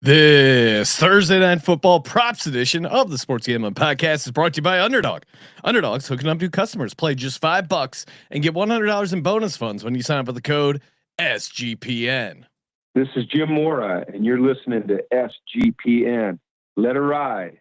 This Thursday Night Football Props edition of the Sports Gambling Podcast is brought to you by Underdog. Underdog's hooking up new customers. Play just $5 and get $100 in bonus funds when you sign up with the code SGPN. This is Jim Mora, and you're listening to SGPN. Let her ride.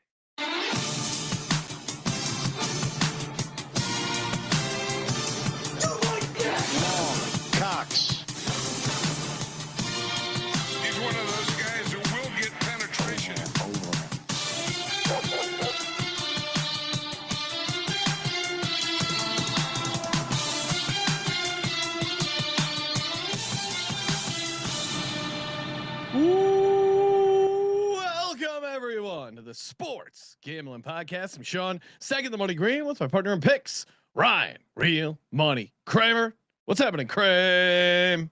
Welcome everyone to the Sports Gambling Podcast. I'm Sean, second the money green with my partner in picks, Ryan, real money Kramer. What's happening, Kramer?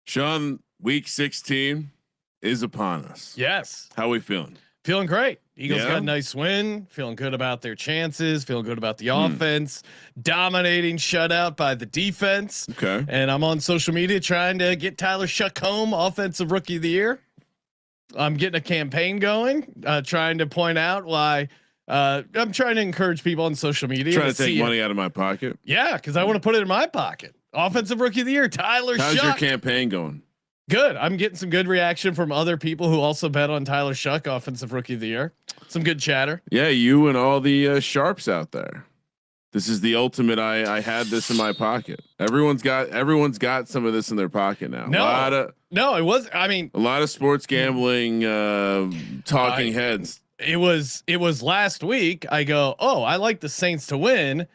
Sean, week 16 is upon us. Yes. How are we feeling? Feeling great. Eagles got a nice win. Feeling good about their chances. Feeling good about the offense. Dominating shutout by the defense. Okay. And I'm on social media trying to get Tyler Shough home Offensive Rookie of the Year. I'm getting a campaign going, trying to point out why. I'm trying to encourage people on social media. Trying to take money out of my pocket. Yeah, because I want to put it in my pocket. Offensive Rookie of the Year, Tyler Shough. How's your campaign going? Good. I'm getting some good reaction from other people who also bet on Tyler Shough, Offensive Rookie of the Year. Some good chatter. Yeah, you and all the sharps out there. This is the ultimate. I had this in my pocket. Everyone's got some of this in their pocket now. No, it was. I mean, a lot of sports gambling talking heads. It was last week. I go, oh, I like the Saints to win,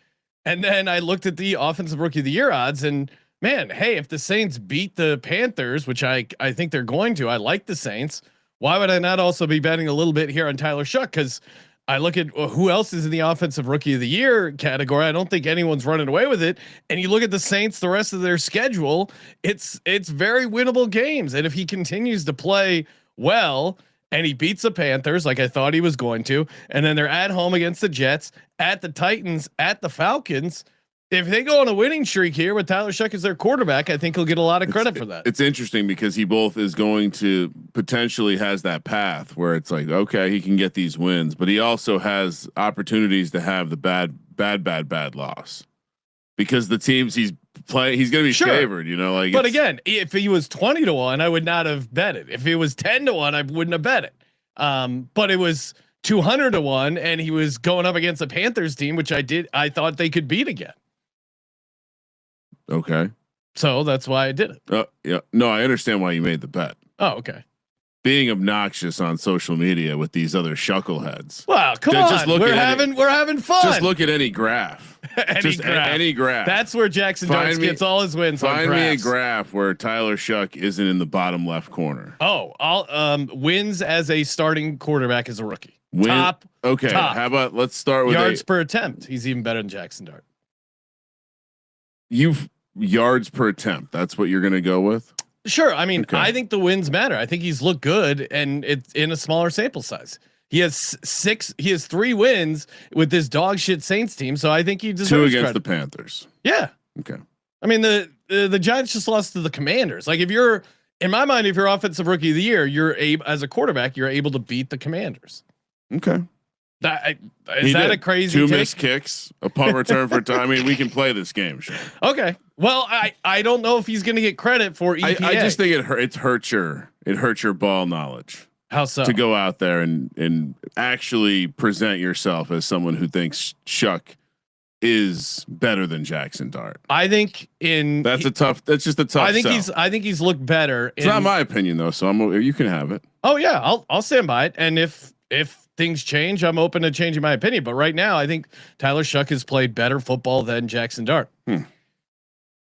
and then I looked at the Offensive Rookie of the Year odds, and man, hey, if the Saints beat the Panthers, which I think they're going to, I like the Saints. Why would I not also be betting a little bit here on Tyler Shough? Because I look at who else is in the Offensive Rookie of the Year category. I don't think anyone's running away with it. And you look at the Saints, the rest of their schedule, it's very winnable games. And if he continues to play well and he beats the Panthers like I thought he was going to, and then they're at home against the Jets, at the Titans, at the Falcons. If they go on a winning streak here with Tyler Shough as their quarterback, I think he'll get a lot of credit for that. It's interesting because he both is going to potentially has that path where it's like, okay, he can get these wins, but he also has opportunities to have the bad loss because the teams he's playing, he's going to be favored, you know, like, but again, if he was 20-1, I would not have bet it. If it was 10-1, I wouldn't have bet it. But it was 200-1 and he was going up against the Panthers team, which I thought they could beat again. Okay. So that's why I did it. Yeah. No, I understand why you made the bet. Oh, okay. Being obnoxious on social media with these other shuckleheads. Well, come on. We're having fun. Just look at any graph. Any graph. That's where Jaxson gets all his wins. Find me a graph where Tyler Shough isn't in the bottom left corner. Oh, wins as a starting quarterback as a rookie. Top. How about let's start with yards per attempt. He's even better than Jaxson Dart. Yards per attempt. That's what you're going to go with. Sure. I mean, I think the wins matter. I think he's looked good, and it's in a smaller sample size. He has 3 wins with this dog shit Saints team. So I think he deserves 2 against credit. the Panthers. Yeah. Okay. I mean, the Giants just lost to the Commanders. Like if you're, in my mind, if you're Offensive Rookie of the Year, you're as a quarterback, you're able to beat the Commanders. Okay. Is that a crazy 2 take? missed kicks, a punt return for time. I mean, we can play this game. Sure. Okay. Well, I don't know if he's going to get credit for EPA. I just think it hurts your ball knowledge. How so? To go out there and actually present yourself as someone who thinks Shough is better than Jaxson Dart. I think that's just a tough. I think he's looked better. It's not my opinion though, so you can have it. Oh yeah, I'll stand by it. And if things change, I'm open to changing my opinion. But right now, I think Tyler Shough has played better football than Jaxson Dart.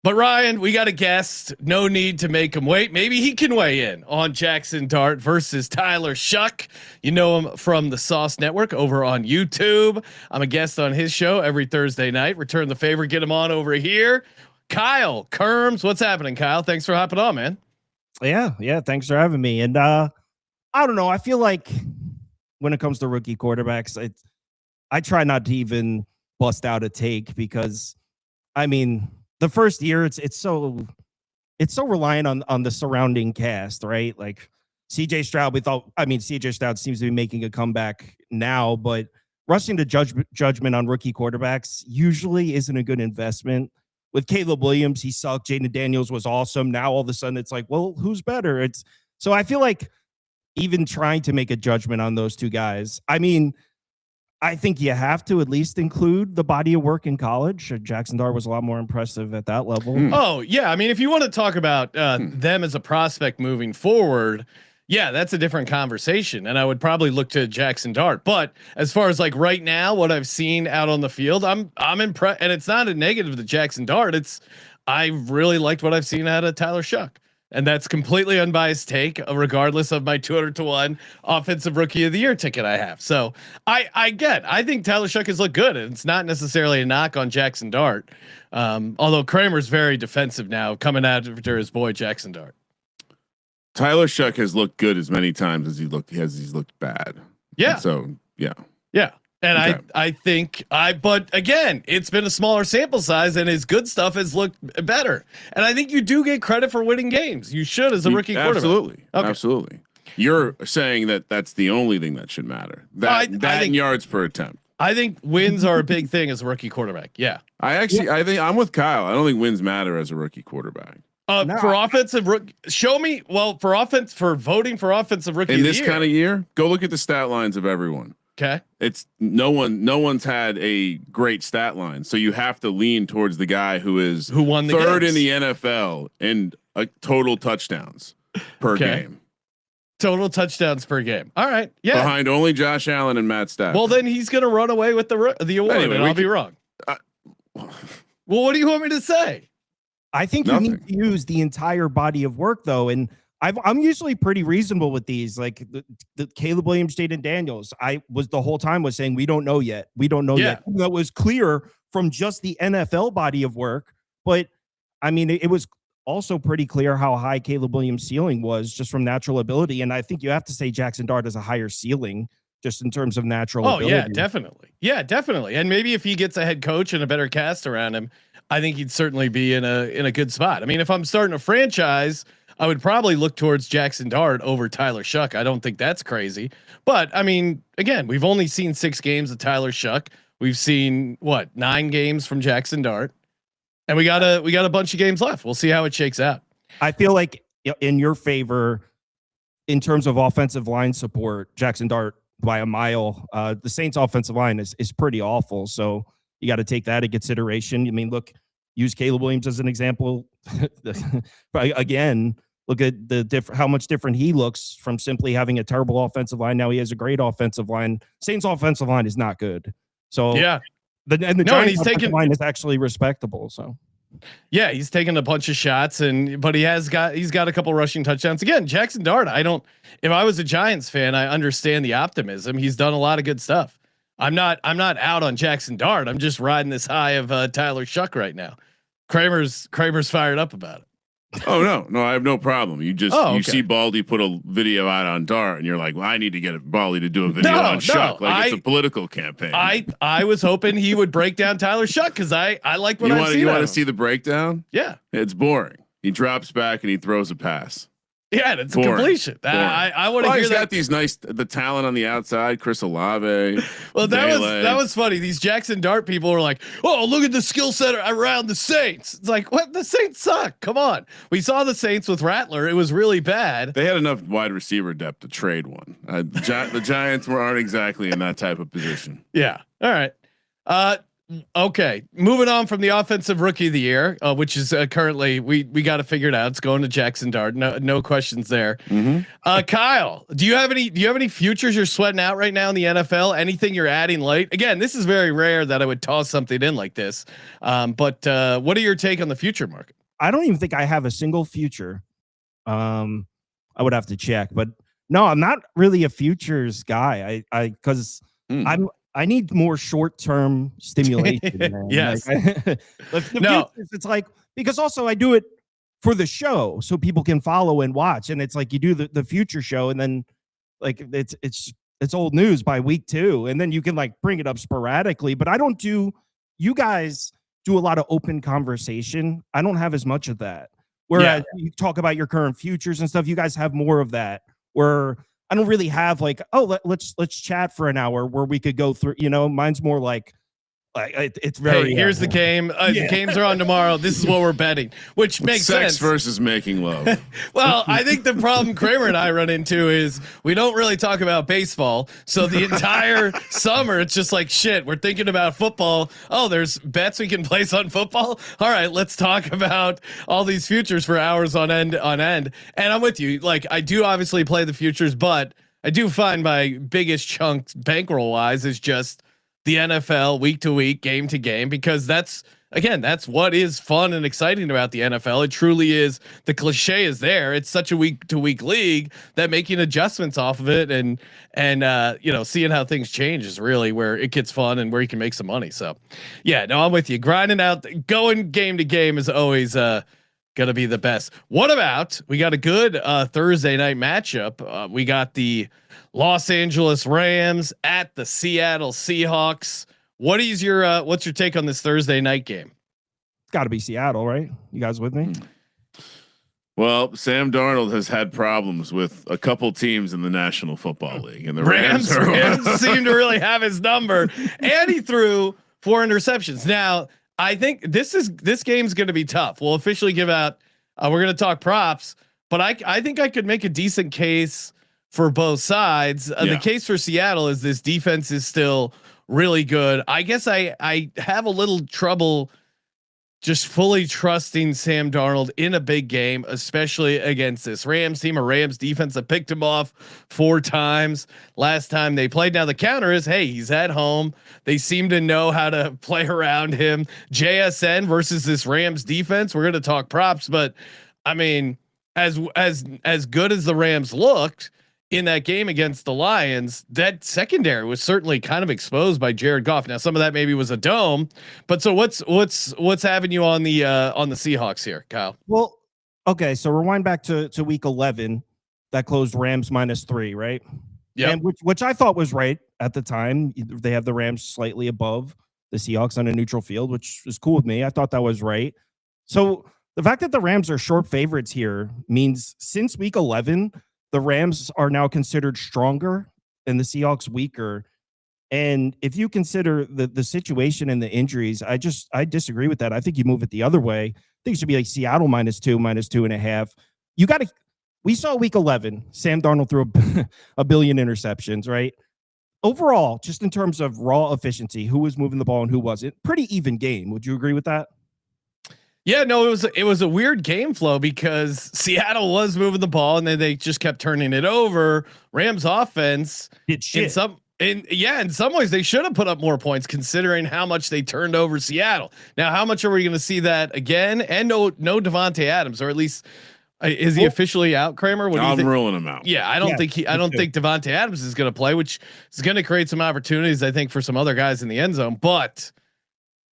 But Ryan, we got a guest. No need to make him wait. Maybe he can weigh in on Jaxson Dart versus Tyler Shough. You know him from the Sauce Network over on YouTube. I'm a guest on his show every Thursday night. Return the favor. Get him on over here. Kyler Kirms, what's happening, Kyle? Thanks for hopping on, man. Yeah. Thanks for having me. And I don't know. I feel like when it comes to rookie quarterbacks, I try not to even bust out a take because, I mean, the first year it's so reliant on the surrounding cast, right? Like CJ Stroud, CJ Stroud seems to be making a comeback now, but rushing to judgment on rookie quarterbacks usually isn't a good investment. With Caleb Williams, he sucked. Jaden Daniels was awesome. Now all of a sudden it's like, well, who's better? So I feel like even trying to make a judgment on those two guys, I mean, I think you have to at least include the body of work in college. Jaxson Dart was a lot more impressive at that level. Oh yeah. I mean, if you want to talk about them as a prospect moving forward, yeah, that's a different conversation. And I would probably look to Jaxson Dart. But as far as like right now, what I've seen out on the field, I'm impressed. And it's not a negative to Jaxson Dart. I really liked what I've seen out of Tyler Shough. And that's completely unbiased take, regardless of my 200-1 offensive rookie of the year ticket I have. So I think Tyler Shough has looked good, and it's not necessarily a knock on Jaxson Dart. Although Kramer's very defensive now, coming after his boy Jaxson Dart. Tyler Shough has looked good as many times as he's looked bad. Yeah. And so yeah. And okay. I think but again, it's been a smaller sample size and his good stuff has looked better. And I think you do get credit for winning games. You should as a rookie quarterback. Absolutely. Okay. Absolutely. You're saying that that's the only thing that should matter. I think yards per attempt. I think wins are a big thing as a rookie quarterback. Yeah. I think I'm with Kyle. I don't think wins matter as a rookie quarterback. For offensive show me. Well, for voting for offensive rookie in of the this year. kind of year, go look at the stat lines of everyone. Okay. It's no one's had a great stat line. So you have to lean towards the guy who won the third games. in the NFL in total touchdowns per game. Total touchdowns per game. All right. Yeah. Behind only Josh Allen and Matt Stafford. Well, then he's going to run away with the award, anyway, and I'll be wrong. Well, what do you want me to say? I think you need to use the entire body of work, though, and I'm usually pretty reasonable with these. Like the Caleb Williams, Jaden Daniels, the whole time was saying we don't know yet. We don't know yet. That was clear from just the NFL body of work. But I mean, it was also pretty clear how high Caleb Williams' ceiling was just from natural ability. And I think you have to say Jaxson Dart has a higher ceiling just in terms of natural ability. Yeah, definitely. Yeah, definitely. And maybe if he gets a head coach and a better cast around him, I think he'd certainly be in a good spot. I mean, if I'm starting a franchise, I would probably look towards Jaxson Dart over Tyler Shough. I don't think that's crazy, but I mean, again, we've only seen 6 games of Tyler Shough. We've seen 9 games from Jaxson Dart, and we got a bunch of games left. We'll see how it shakes out. I feel like in your favor, in terms of offensive line support, Jaxson Dart by a mile. The Saints offensive line is pretty awful. So you got to take that into consideration. I mean, look, use Caleb Williams as an example. Again, look at how much different he looks from simply having a terrible offensive line. Now he has a great offensive line. Saints offensive line is not good. So yeah, the Giants offensive line is actually respectable. So yeah, he's taken a bunch of shots but he's got a couple rushing touchdowns. Again, Jaxson Dart, if I was a Giants fan, I understand the optimism. He's done a lot of good stuff. I'm not out on Jaxson Dart. I'm just riding this high of Tyler Shough right now. Kramer's fired up about it. Oh no, I have no problem. You see Baldy put a video out on Dart, and you're like, well, I need to get Baldy to do a video on Shough. It's a political campaign. I was hoping he would break down Tyler Shough because I like what I've seen. You want to see the breakdown? Yeah, it's boring. He drops back and he throws a pass. Yeah, it's boring. A completion. I want to hear he's that. Got these the talent on the outside, Chris Olave. Well, that was funny. These Jaxson Dart people were like, "Oh, look at the skill set around the Saints." It's like, what? The Saints suck. Come on. We saw the Saints with Rattler. It was really bad. They had enough wide receiver depth to trade one. The Giants aren't exactly in that type of position. Yeah. All right. Okay, moving on from the offensive rookie of the year, which is currently we got to figure it out. It's going to Jaxson Dart. No questions there. Mm-hmm. Kyle, do you have any futures you're sweating out right now in the NFL? Anything you're adding late? Again, this is very rare that I would toss something in like this. But what are your take on the future market? I don't even think I have a single future. I would have to check, but no, I'm not really a futures guy. Because I need more short-term stimulation. Man. Yes. It's like, because also I do it for the show so people can follow and watch. And it's like, you do the future show and then like, it's old news by week 2. And then you can like bring it up sporadically, but you guys do a lot of open conversation. I don't have as much of that. Whereas you talk about your current futures and stuff, you guys have more of that where I don't really have like, oh, let's chat for an hour where we could go through, mine's more like it's very, hey, here's the game. The games are on tomorrow. This is what we're betting, which makes sex sense. versus making love. Well, I think the problem Kramer and I run into is we don't really talk about baseball. So the entire summer, it's just like, shit, we're thinking about football. Oh, there's bets we can place on football. All right, let's talk about all these futures for hours on end. And I'm with you. Like, I do obviously play the futures, but I do find my biggest chunk bankroll wise is just the NFL week to week, game to game, because that's what is fun and exciting about the NFL. It truly is. The cliche is there. It's such a week to week league that making adjustments off of it and seeing how things change is really where it gets fun and where you can make some money. So yeah, no, I'm with you. Grinding out, going game to game is always gonna be the best. What about, we got a good Thursday night matchup. We got the Los Angeles Rams at the Seattle Seahawks. What's your take on this Thursday night game? It's got to be Seattle, right? You guys with me? Well, Sam Darnold has had problems with a couple teams in the National Football League, and the Rams seem to really have his number, and he threw 4 interceptions. Now, I think this game's going to be tough. We'll officially give out. We're going to talk props, but I think I could make a decent case for both sides. The case for Seattle is this defense is still really good. I guess I have a little trouble just fully trusting Sam Darnold in a big game, especially against this Rams team, a Rams defense that picked him off 4 times last time they played. Now the counter is, hey, he's at home. They seem to know how to play around him. JSN versus this Rams defense. We're going to talk props, but I mean, as good as the Rams looked in that game against the Lions, that secondary was certainly kind of exposed by Jared Goff. Now, some of that maybe was a dome, but so what's having you on the Seahawks here, Kyle? Well, okay, so rewind back to week 11 that closed Rams -3, right? Yeah, and which I thought was right at the time. They have the Rams slightly above the Seahawks on a neutral field, which is cool with me. I thought that was right. So the fact that the Rams are short favorites here means since week 11. The Rams are now considered stronger and the Seahawks weaker. And if you consider the situation and the injuries, I disagree with that. I think you move it the other way. I think it should be like Seattle -2, -2.5. We saw week 11, Sam Darnold threw a billion interceptions, right? Overall, just in terms of raw efficiency, who was moving the ball and who wasn't, pretty even game. Would you agree with that? Yeah, no, it was a weird game flow because Seattle was moving the ball and then they just kept turning it over. Rams offense did shit. In some ways they should have put up more points considering how much they turned over Seattle. Now, how much are we going to see that again? And no Devontae Adams, or at least is he officially out? Kramer, what do you think? I'm ruling him out. Yeah, I don't think Devontae Adams is going to play, which is going to create some opportunities, I think, for some other guys in the end zone, but.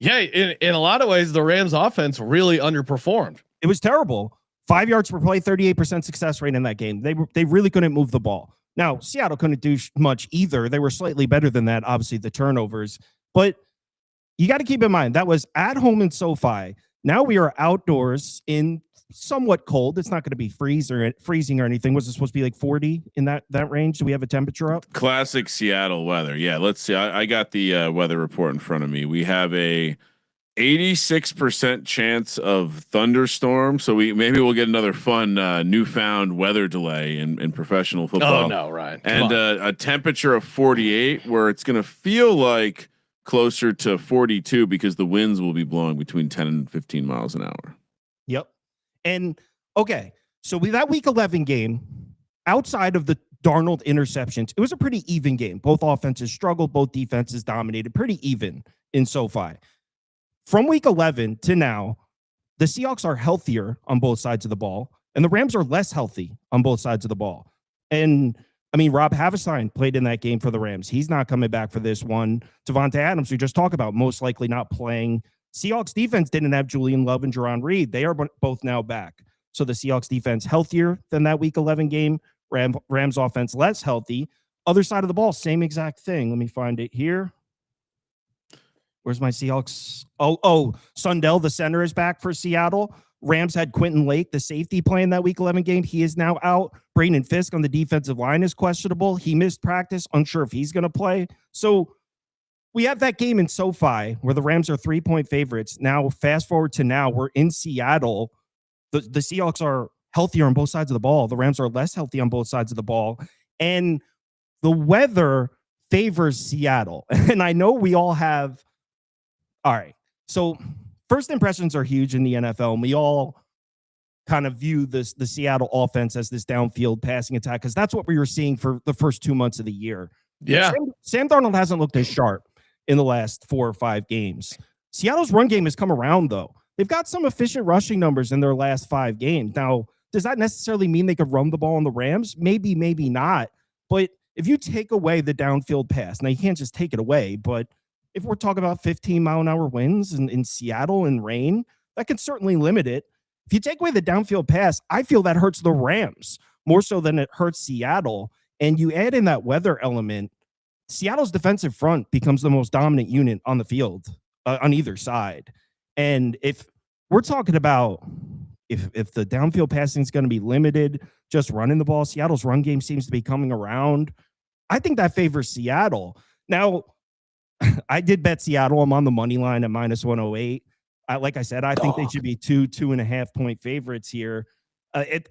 Yeah, in a lot of ways, the Rams offense really underperformed. It was terrible. 5 yards per play, 38% success rate in that game. They really couldn't move the ball. Now, Seattle couldn't do much either. They were slightly better than that, obviously, the turnovers. But you got to keep in mind, that was at home in SoFi. Now we are outdoors in somewhat cold. It's not going to be freezing or anything. Was it supposed to be like 40 in that range? Do we have a temperature up? Classic Seattle weather. Yeah, let's see. I got the weather report in front of me. We have a 86% chance of thunderstorm. So we'll get another fun newfound weather delay in professional football. Oh no, Ryan. And a temperature of 48 where it's going to feel like closer to 42 because the winds will be blowing between 10 and 15 miles an hour. Yep. And okay, so with that week 11 game, outside of the Darnold interceptions, it was a pretty even game. Both offenses struggled, both defenses dominated, pretty even in SoFi. From week 11 to now, the Seahawks are healthier on both sides of the ball, and the Rams are less healthy on both sides of the ball. And I mean, Rob Havestein played in that game for the Rams. He's not coming back for this one. Devontae Adams, we just talked about, most likely not playing. Seahawks defense didn't have Julian Love and Jerron Reed. They are both now back. So the Seahawks defense healthier than that week 11 game. Rams offense less healthy. Other side of the ball, same exact thing. Let me find it here. Where's my Seahawks? Oh, Sundell, the center, is back for Seattle. Rams had Quentin Lake, the safety, playing that Week 11 game. He is now out. Brandon Fisk on the defensive line is questionable. He missed practice. Unsure if he's going to play. So we have that game in SoFi where the Rams are 3-point favorites. Now, fast forward to now, we're in Seattle. The Seahawks are healthier on both sides of the ball. The Rams are less healthy on both sides of the ball. And the weather favors Seattle. And I know we all have. All right. So first impressions are huge in the NFL. And we all kind of view the Seattle offense as this downfield passing attack because that's what we were seeing for the first 2 months of the year. Yeah. Sam Darnold hasn't looked as sharp in the last 4 or 5 games. Seattle's run game has come around, though. They've got some efficient rushing numbers in their last 5 games. Now, does that necessarily mean they could run the ball on the Rams? Maybe, maybe not. But if you take away the downfield pass, now you can't just take it away, but if we're talking about 15-mile-an-hour winds in Seattle and rain, that can certainly limit it. If you take away the downfield pass, I feel that hurts the Rams more so than it hurts Seattle. And you add in that weather element, Seattle's defensive front becomes the most dominant unit on the field on either side. And if we're talking about if the downfield passing is going to be limited, just running the ball, Seattle's run game seems to be coming around. I think that favors Seattle. Now, I did bet Seattle. I'm on the money line at -108. Like I said, I think they should be 2.5 point favorites here.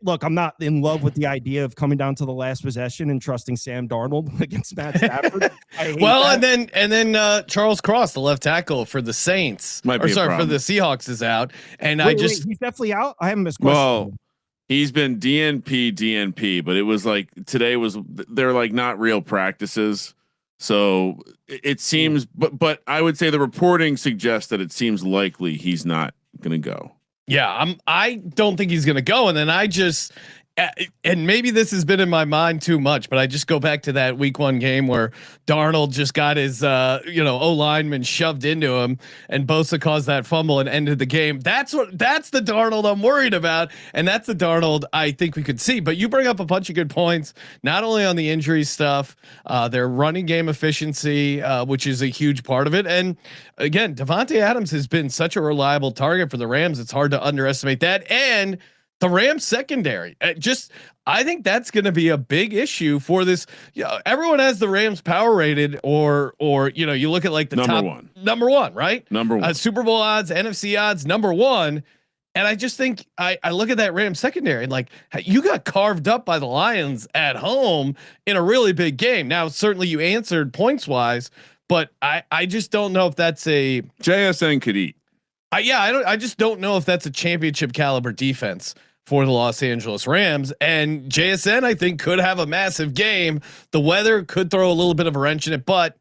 Look, I'm not in love with the idea of coming down to the last possession and trusting Sam Darnold against Matt Stafford. Well, that. and then Charles Cross, the left tackle for the Saints, for the Seahawks, is out. And wait, he's definitely out. I haven't missed. Well, he's been DNP, but it was like today they're like not real practices. So it seems, but I would say the reporting suggests that it seems likely he's not going to go. Yeah, I don't think he's going to go. And then and maybe this has been in my mind too much, but I just go back to that week 1 game where Darnold just got his, O lineman shoved into him and Bosa caused that fumble and ended the game. That's the Darnold I'm worried about. And that's the Darnold I think we could see, but you bring up a bunch of good points, not only on the injury stuff, their running game efficiency, which is a huge part of it. And again, Devontae Adams has been such a reliable target for the Rams. It's hard to underestimate that. And the Rams secondary, I think that's going to be a big issue for this. Everyone has the Rams power rated, or you look at like the number one, right? Number one, Super Bowl odds, NFC odds, number 1. And I just think I look at that Rams secondary and like you got carved up by the Lions at home in a really big game. Now, certainly you answered points wise, but I just don't know if that's a JSN could eat. I just don't know if that's a championship caliber defense for the Los Angeles Rams. And JSN, I think, could have a massive game. The weather could throw a little bit of a wrench in it, but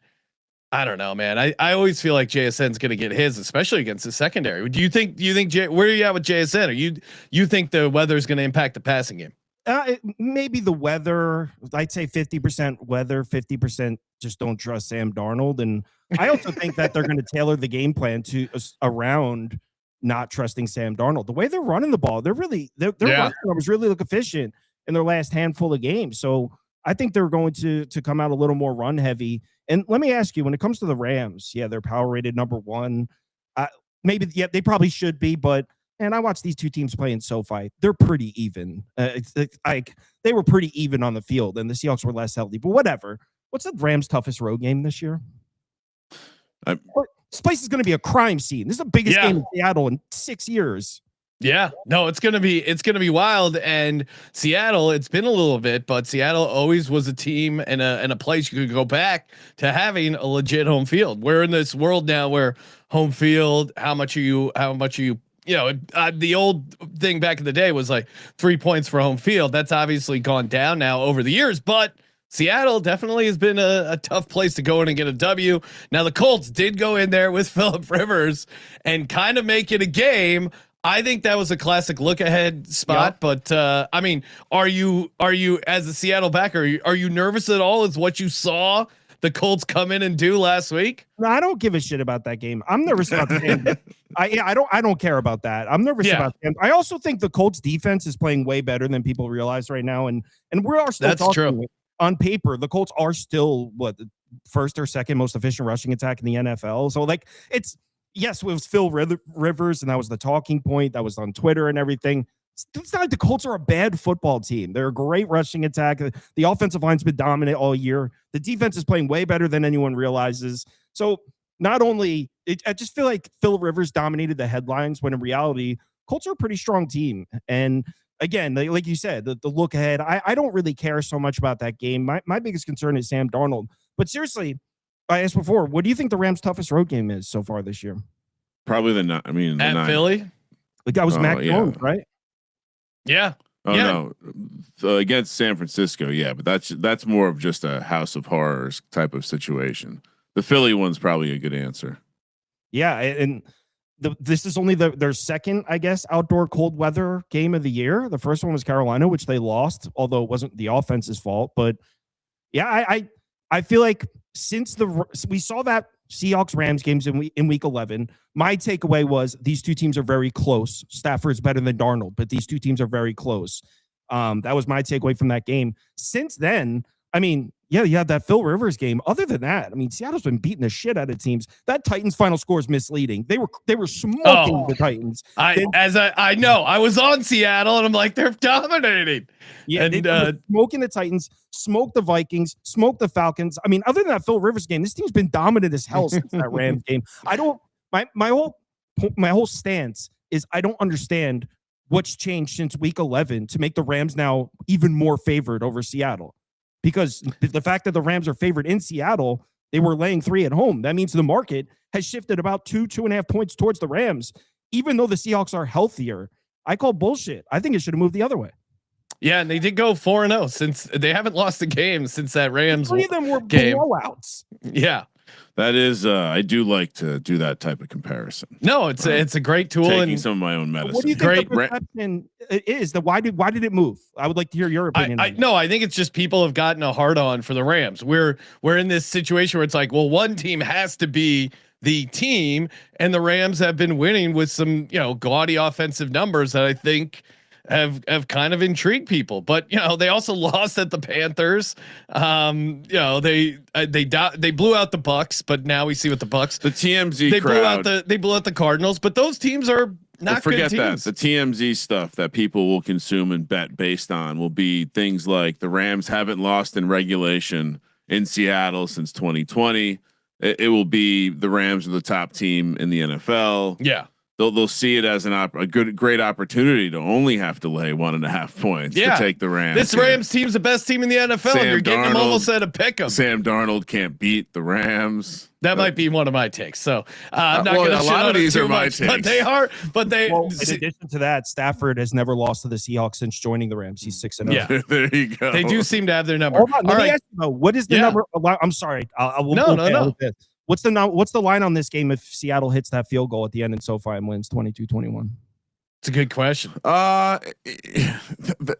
I don't know, man. I always feel like JSN's going to get his, especially against the secondary. Do you think where are you at with JSN? Or you think the weather is going to impact the passing game? Maybe the weather. I'd say 50% weather, 50% just don't trust Sam Darnold. And I also think that they're going to tailor the game plan to around not trusting Sam Darnold. The way they're running the ball, their running numbers really look efficient in their last handful of games. So I think they're going to come out a little more run heavy. And let me ask you, when it comes to the Rams, they're power rated number 1. They probably should be, but and I watched these two teams play in SoFi. They're pretty even. It's like they were pretty even on the field, and the Seahawks were less healthy. But whatever. What's the Rams' toughest road game this year? This place is going to be a crime scene. This is the biggest game in Seattle in 6 years. Yeah, no, it's going to be wild. And Seattle, it's been a little bit, but Seattle always was a team and a place you could go back to having a legit home field. We're in this world now where home field, how much are you, the old thing back in the day was like 3 points for home field. That's obviously gone down now over the years, but Seattle definitely has been a tough place to go in and get a W. Now the Colts did go in there with Phillip Rivers and kind of make it a game. I think that was a classic look ahead spot, but I mean, are you as a Seattle backer, are you nervous at all? Is what you saw the Colts come in and do last week? No, I don't give a shit about that game. I'm nervous about the game. I don't care about that. I'm nervous about them. I also think the Colts defense is playing way better than people realize right now, and we are still that's true. On paper, the Colts are still the first or second most efficient rushing attack in the NFL. So like yes, it was Phil Rivers, and that was the talking point. That was on Twitter and everything. It's not like the Colts are a bad football team. They're a great rushing attack. The offensive line's been dominant all year. The defense is playing way better than anyone realizes. So not only, I just feel like Phil Rivers dominated the headlines when in reality, Colts are a pretty strong team. And again, like you said, the look ahead, I don't really care so much about that game. My biggest concern is Sam Darnold. But seriously, I asked before, what do you think the Rams' toughest road game is so far this year? Probably at Philly. Like that was Mac Jones, right? Yeah. Oh no, so against San Francisco, yeah, but that's more of just a House of Horrors type of situation. The Philly one's probably a good answer. Yeah, and this is only their second, I guess, outdoor cold weather game of the year. The first one was Carolina, which they lost, although it wasn't the offense's fault. But yeah, I feel like since we saw that Seahawks Rams games in week 11, my takeaway was these two teams are very close. Stafford's better than Darnold, but these two teams are very close. That was my takeaway from that game. Since then, I mean, yeah, you had that Phil Rivers game. Other than that, I mean, Seattle's been beating the shit out of teams. That Titans final score is misleading. They were smoking the Titans. I know. I was on Seattle and I'm like, they're dominating. Yeah, and they smoking the Titans, smoked the Vikings, smoked the Falcons. I mean, other than that Phil Rivers game, this team's been dominant as hell since that Rams game. I don't. My whole stance is I don't understand what's changed since week 11 to make the Rams now even more favored over Seattle. Because the fact that the Rams are favored in Seattle, they were laying 3 at home. That means the market has shifted about 2.5 points towards the Rams, even though the Seahawks are healthier. I call bullshit. I think it should have moved the other way. Yeah, and they did go 4-0 since they haven't lost a game since that Rams 3 of them were game. Blowouts. Yeah. That is, I do like to do that type of comparison. No, it's a great tool. Taking and some of my own medicine. What do you think the perception is? Why did it move? I would like to hear your opinion. I think it's just people have gotten a hard on for the Rams. We're in this situation where it's like, well, one team has to be the team, and the Rams have been winning with some gaudy offensive numbers that I think have kind of intrigued people. But they also lost at the Panthers. They blew out the Bucks, but now we see what the Bucks, the TMZ they crowd, blew out the Cardinals, but those teams are not forget good teams. That the TMZ stuff that people will consume and bet based on will be things like the Rams haven't lost in regulation in Seattle since 2020. It will be the Rams are the top team in the NFL. Yeah. They'll see it as a great opportunity to only have to lay 1.5 points to take the Rams. This Rams team's the best team in the NFL. And you're getting them almost at a pick 'em. Sam Darnold can't beat the Rams. That might be one of my takes. So I'm not going to. A lot of these are my takes, but they are. But they. Well, in addition to that, Stafford has never lost to the Seahawks since joining the Rams. He's 6-0. Yeah, there you go. They do seem to have their number. Hold on, let me ask you though, what is the number? I'm sorry. No. What's the line on this game if Seattle hits that field goal at the end in SoFi and wins 22-21? It's a good question.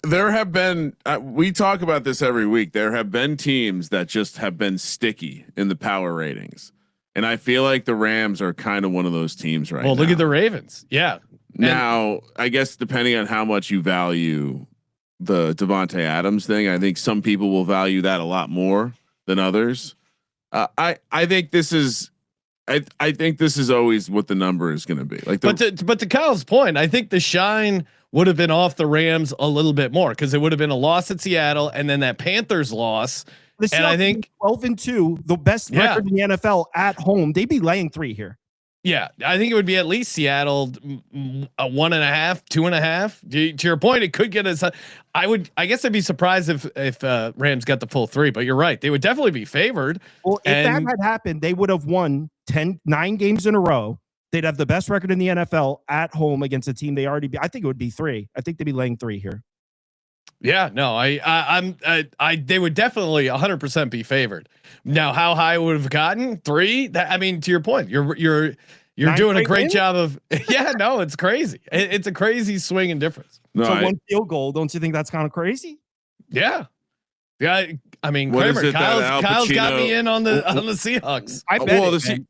There have been we talk about this every week. There have been teams that just have been sticky in the power ratings, and I feel like the Rams are kind of one of those teams right now. Well, look at the Ravens. Yeah. Now, I guess depending on how much you value the Devontae Adams thing, I think some people will value that a lot more than others. I think this is always what the number is going to be like. But to Kyle's point, I think the shine would have been off the Rams a little bit more because it would have been a loss at Seattle and then that Panthers loss. And I think 12-2, the best record in the NFL at home. They'd be laying 3 here. Yeah, I think it would be at least Seattle 1.5, 2.5. To your point, it could get us. I guess I'd be surprised if Rams got the full 3, but you're right. They would definitely be favored. Well, if that had happened, they would have won 9 games in a row. They'd have the best record in the NFL at home against a team they already beat. I think it would be 3. I think they'd be laying 3 here. Yeah, no, they would definitely 100% be favored. Now, how high would have gotten 3? That, I mean, to your point, you're doing a great job of. Yeah, no, it's crazy. It's a crazy swing and difference. No, so 1 field goal. Don't you think that's kind of crazy? Yeah. Yeah. I mean, Kramer, Kyle's got me in on the Seahawks. I bet.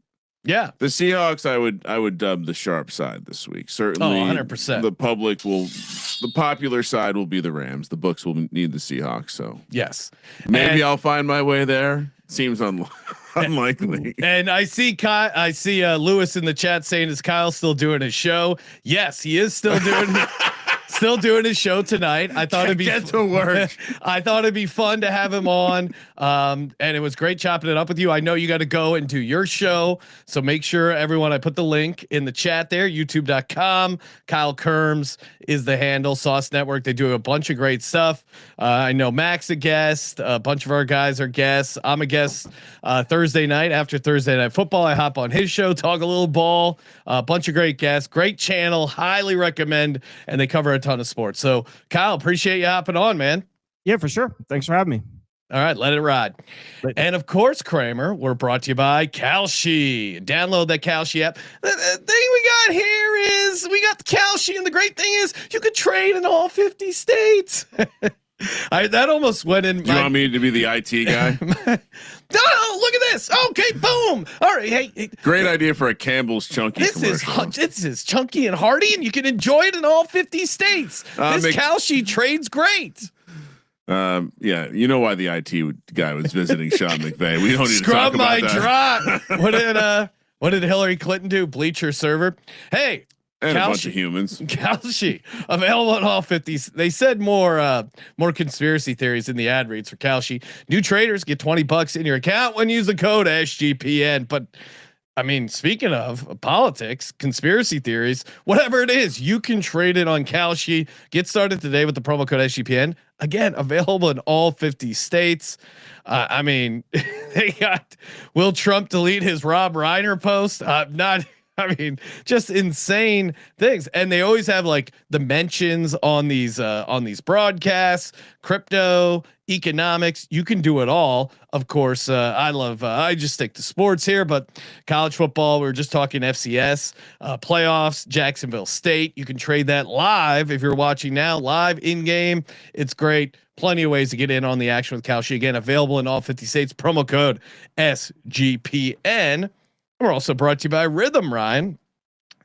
Yeah, the Seahawks. I would dub the sharp side this week. Certainly, 100%. The popular side will be the Rams. The books will need the Seahawks. So yes, maybe I'll find my way there. seems unlikely. And I see Lewis in the chat saying, "Is Kyle still doing his show?" Yes, he is still doing. Still doing his show tonight. I thought it'd be get to work. I thought it'd be fun to have him on. And it was great chopping it up with you. I know you got to go and do your show. So make sure everyone, I put the link in the chat there, youtube.com. Kyler Kirms is the handle. Sauce Network. They do a bunch of great stuff. I know Mac's a guest. A bunch of our guys are guests. I'm a guest Thursday night after Thursday Night Football. I hop on his show, talk a little ball, a bunch of great guests, great channel, highly recommend. And they cover a ton of sports. So Kyle, appreciate you hopping on, man. Yeah, for sure. Thanks for having me. All right, let it ride. And of course, Kramer, we're brought to you by Kalshi. Download that Kalshi app. The thing we got here is we got the Kalshi, and the great thing is you could trade in all 50 states. That almost went in. Do you want me to be the IT guy? No, look at this. Okay, boom. All right, hey. Great idea for a Campbell's Chunky. This is chunky and hearty, and you can enjoy it in all 50 states. This Kalshi trades great. Yeah, you know why the IT guy was visiting Sean McVay. We don't need Scrub to talk about my that. drop. What did Hillary Clinton do? Bleach her server. Hey, and Kalshi, a bunch of humans. Kalshi available in all 50s. They said more conspiracy theories in the ad reads for Kalshi. New traders get $20 in your account when you use the code SGPN. But I mean, speaking of politics, conspiracy theories, whatever it is, you can trade it on Kalshi. Get started today with the promo code SGPN. Again, available in all 50 states. I mean, they got, will Trump delete his Rob Reiner post? I mean, just insane things. And they always have like the mentions on these broadcasts, crypto, economics. You can do it all. Of course, I just stick to sports here, but college football, we were just talking FCS playoffs, Jacksonville State. You can trade that live. If you're watching now live in game, it's great. Plenty of ways to get in on the action with Kalshi. Again, available in all 50 states, promo code SGPN. We're also brought to you by Rhythm, Ryan.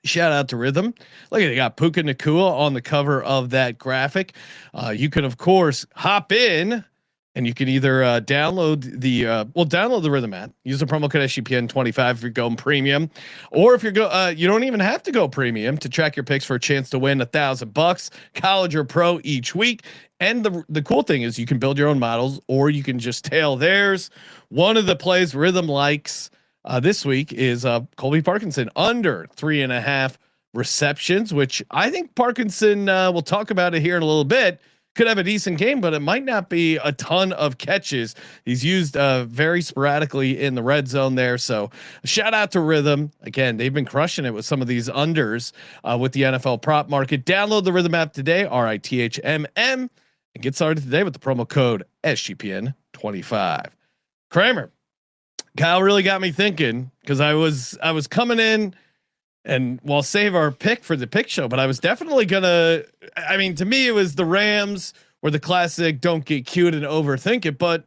Shout out to Rhythm. Look at it, got Puka Nacua on the cover of that graphic. You can of course hop in and you can either download the Rhythm app. Use the promo code SGPN25 if you're going premium, or if you're you don't even have to go premium to track your picks for a chance to win $1,000 college or pro each week. And the cool thing is you can build your own models, or you can just tail theirs. One of the plays Rhythm likes this week is Colby Parkinson under 3.5 receptions, which I think Parkinson, we'll talk about it here in a little bit, could have a decent game, but it might not be a ton of catches. He's used very sporadically in the red zone there. So shout out to Rhythm. Again, they've been crushing it with some of these unders with the NFL prop market. Download the Rhythm app today, RITHMM, and get started today with the promo code SGPN25. Kramer. Kyle really got me thinking, because I was coming in, and we'll save our pick for the pick show, but I was definitely gonna. I mean, to me, it was the Rams or the classic "don't get cute and overthink it," but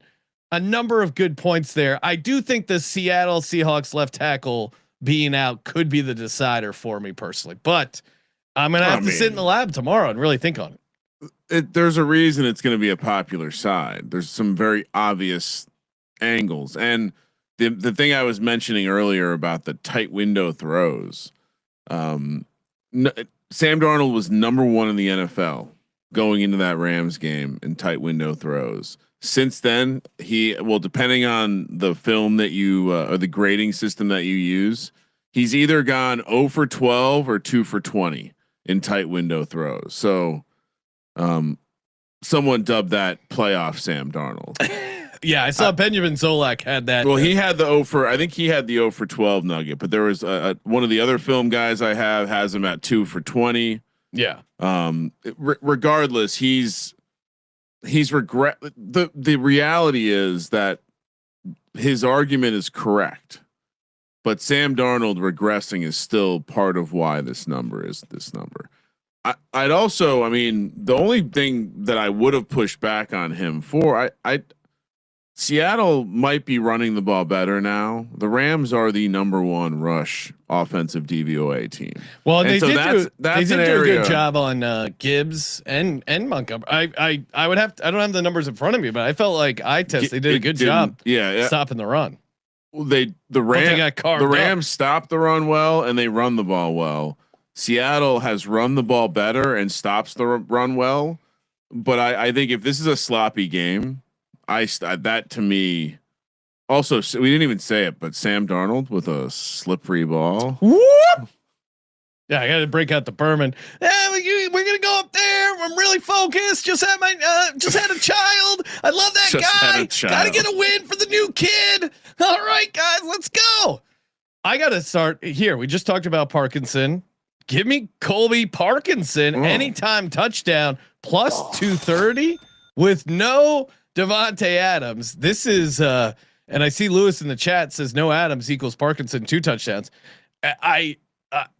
a number of good points there. I do think the Seattle Seahawks left tackle being out could be the decider for me personally, but I'm gonna have to sit in the lab tomorrow and really think on it. There's a reason it's going to be a popular side. There's some very obvious angles, and the thing I was mentioning earlier about the tight window throws, Sam Darnold was number 1 in the NFL going into that Rams game in tight window throws. Since then, depending on the film that you or the grading system that you use, he's either gone 0 for 12 or 2 for 20 in tight window throws. So, someone dubbed that playoff Sam Darnold. Yeah, I saw Benjamin Zolak had that. Well, he had the 0 for, I think he had the 0 for 12 nugget, but there was one of the other film guys I have has him at 2 for 20. Yeah. Regardless, he's regret. The reality is that his argument is correct, but Sam Darnold regressing is still part of why this number is this number. I'd also, I mean, the only thing that I would have pushed back on him for, Seattle might be running the ball better now. The Rams are the number one rush offensive DVOA team. Well, and they so did that's do an a area. good job on Gibbs and Montgomery. I would have I don't have the numbers in front of me, but I felt like eye test they did a good job. Yeah, stopping the run. The Rams stop the run well and they run the ball well. Seattle has run the ball better and stops the run well. But I think if this is a sloppy game, that to me. Also, we didn't even say it, but Sam Darnold with a slippery ball. Whoop! Yeah, I got to break out the Berman. Yeah, we're gonna go up there. I'm really focused. Just had a child. I love that guy. Got to get a win for the new kid. All right, guys, let's go. I got to start here. We just talked about Parkinson. Give me Colby Parkinson anytime touchdown plus 230 with no Devontae Adams. This is and I see Lewis in the chat says no Adams equals Parkinson 2 touchdowns. I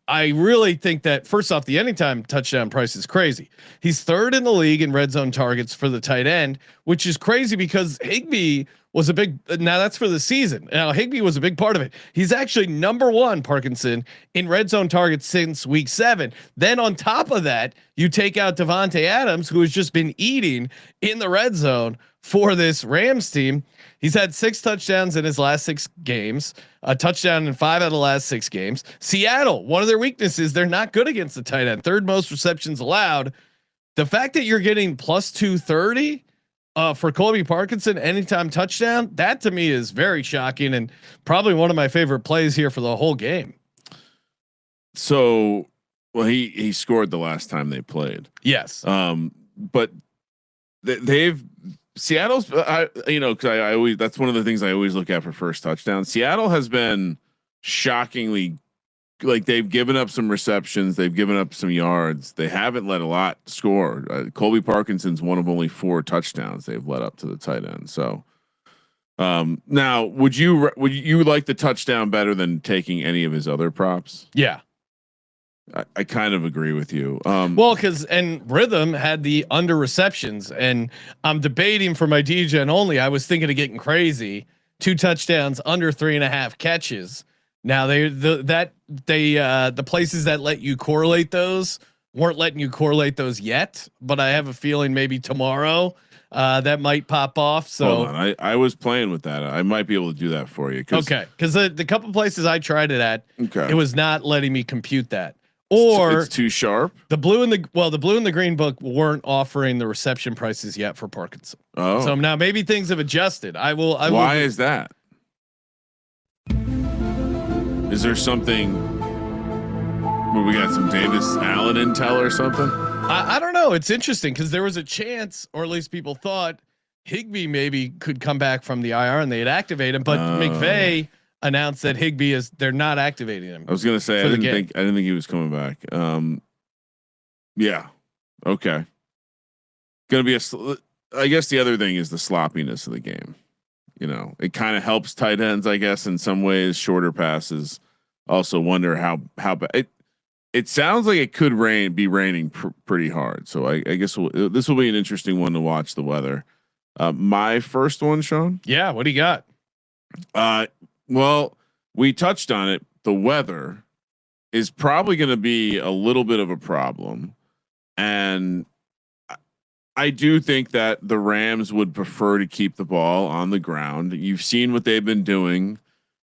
really think that first off, the anytime touchdown price is crazy. He's 3rd in the league in red zone targets for the tight end, which is crazy because Higbee was a big. Now that's for the season. Now Higbee was a big part of it. He's actually number 1 Parkinson in red zone targets since week 7. Then on top of that, you take out Devontae Adams, who has just been eating in the red zone for this Rams team. He's had 6 touchdowns in his last 6 games, a touchdown in 5 out of the last 6 games. Seattle, one of their weaknesses, they're not good against the tight end. 3rd most receptions allowed. The fact that you're getting plus 230 for Colby Parkinson anytime touchdown, that to me is very shocking and probably one of my favorite plays here for the whole game. So, well, he scored the last time they played. Yes. But they've Seattle's, cause I always, that's one of the things I always look at for first touchdown. Seattle has been shockingly, like they've given up some receptions. They've given up some yards. They haven't let a lot score. Colby Parkinson's one of only 4 touchdowns they've let up to the tight end. So now would you like the touchdown better than taking any of his other props? Yeah. I kind of agree with you. Well, and Rhythm had the under receptions, and I'm debating for my DGen only. I was thinking of getting crazy. 2 touchdowns, under 3.5 catches. Now the places that let you correlate those weren't letting you correlate those yet, but I have a feeling maybe tomorrow that might pop off. So hold on. I was playing with that. I might be able to do that for you. Okay, because the couple places I tried it at, it was not letting me compute that. Or it's too sharp. The blue and the green book weren't offering the reception prices yet for Parkinson. Oh, so now maybe things have adjusted. Why is that? Is there something where we got some Davis Allen intel or something? I don't know. It's interesting because there was a chance, or at least people thought Higbee maybe could come back from the IR and they'd activate him, but McVay announced that Higbee they're not activating him. I was gonna say I didn't think he was coming back. Yeah. Okay. Gonna be I guess the other thing is the sloppiness of the game. It kind of helps tight ends, I guess, in some ways. Shorter passes. Also wonder how bad it sounds like it could be raining pretty hard. So I guess this will be an interesting one to watch the weather. My first one, Sean. Yeah. What do you got? Well, we touched on it. The weather is probably going to be a little bit of a problem. And I do think that the Rams would prefer to keep the ball on the ground. You've seen what they've been doing,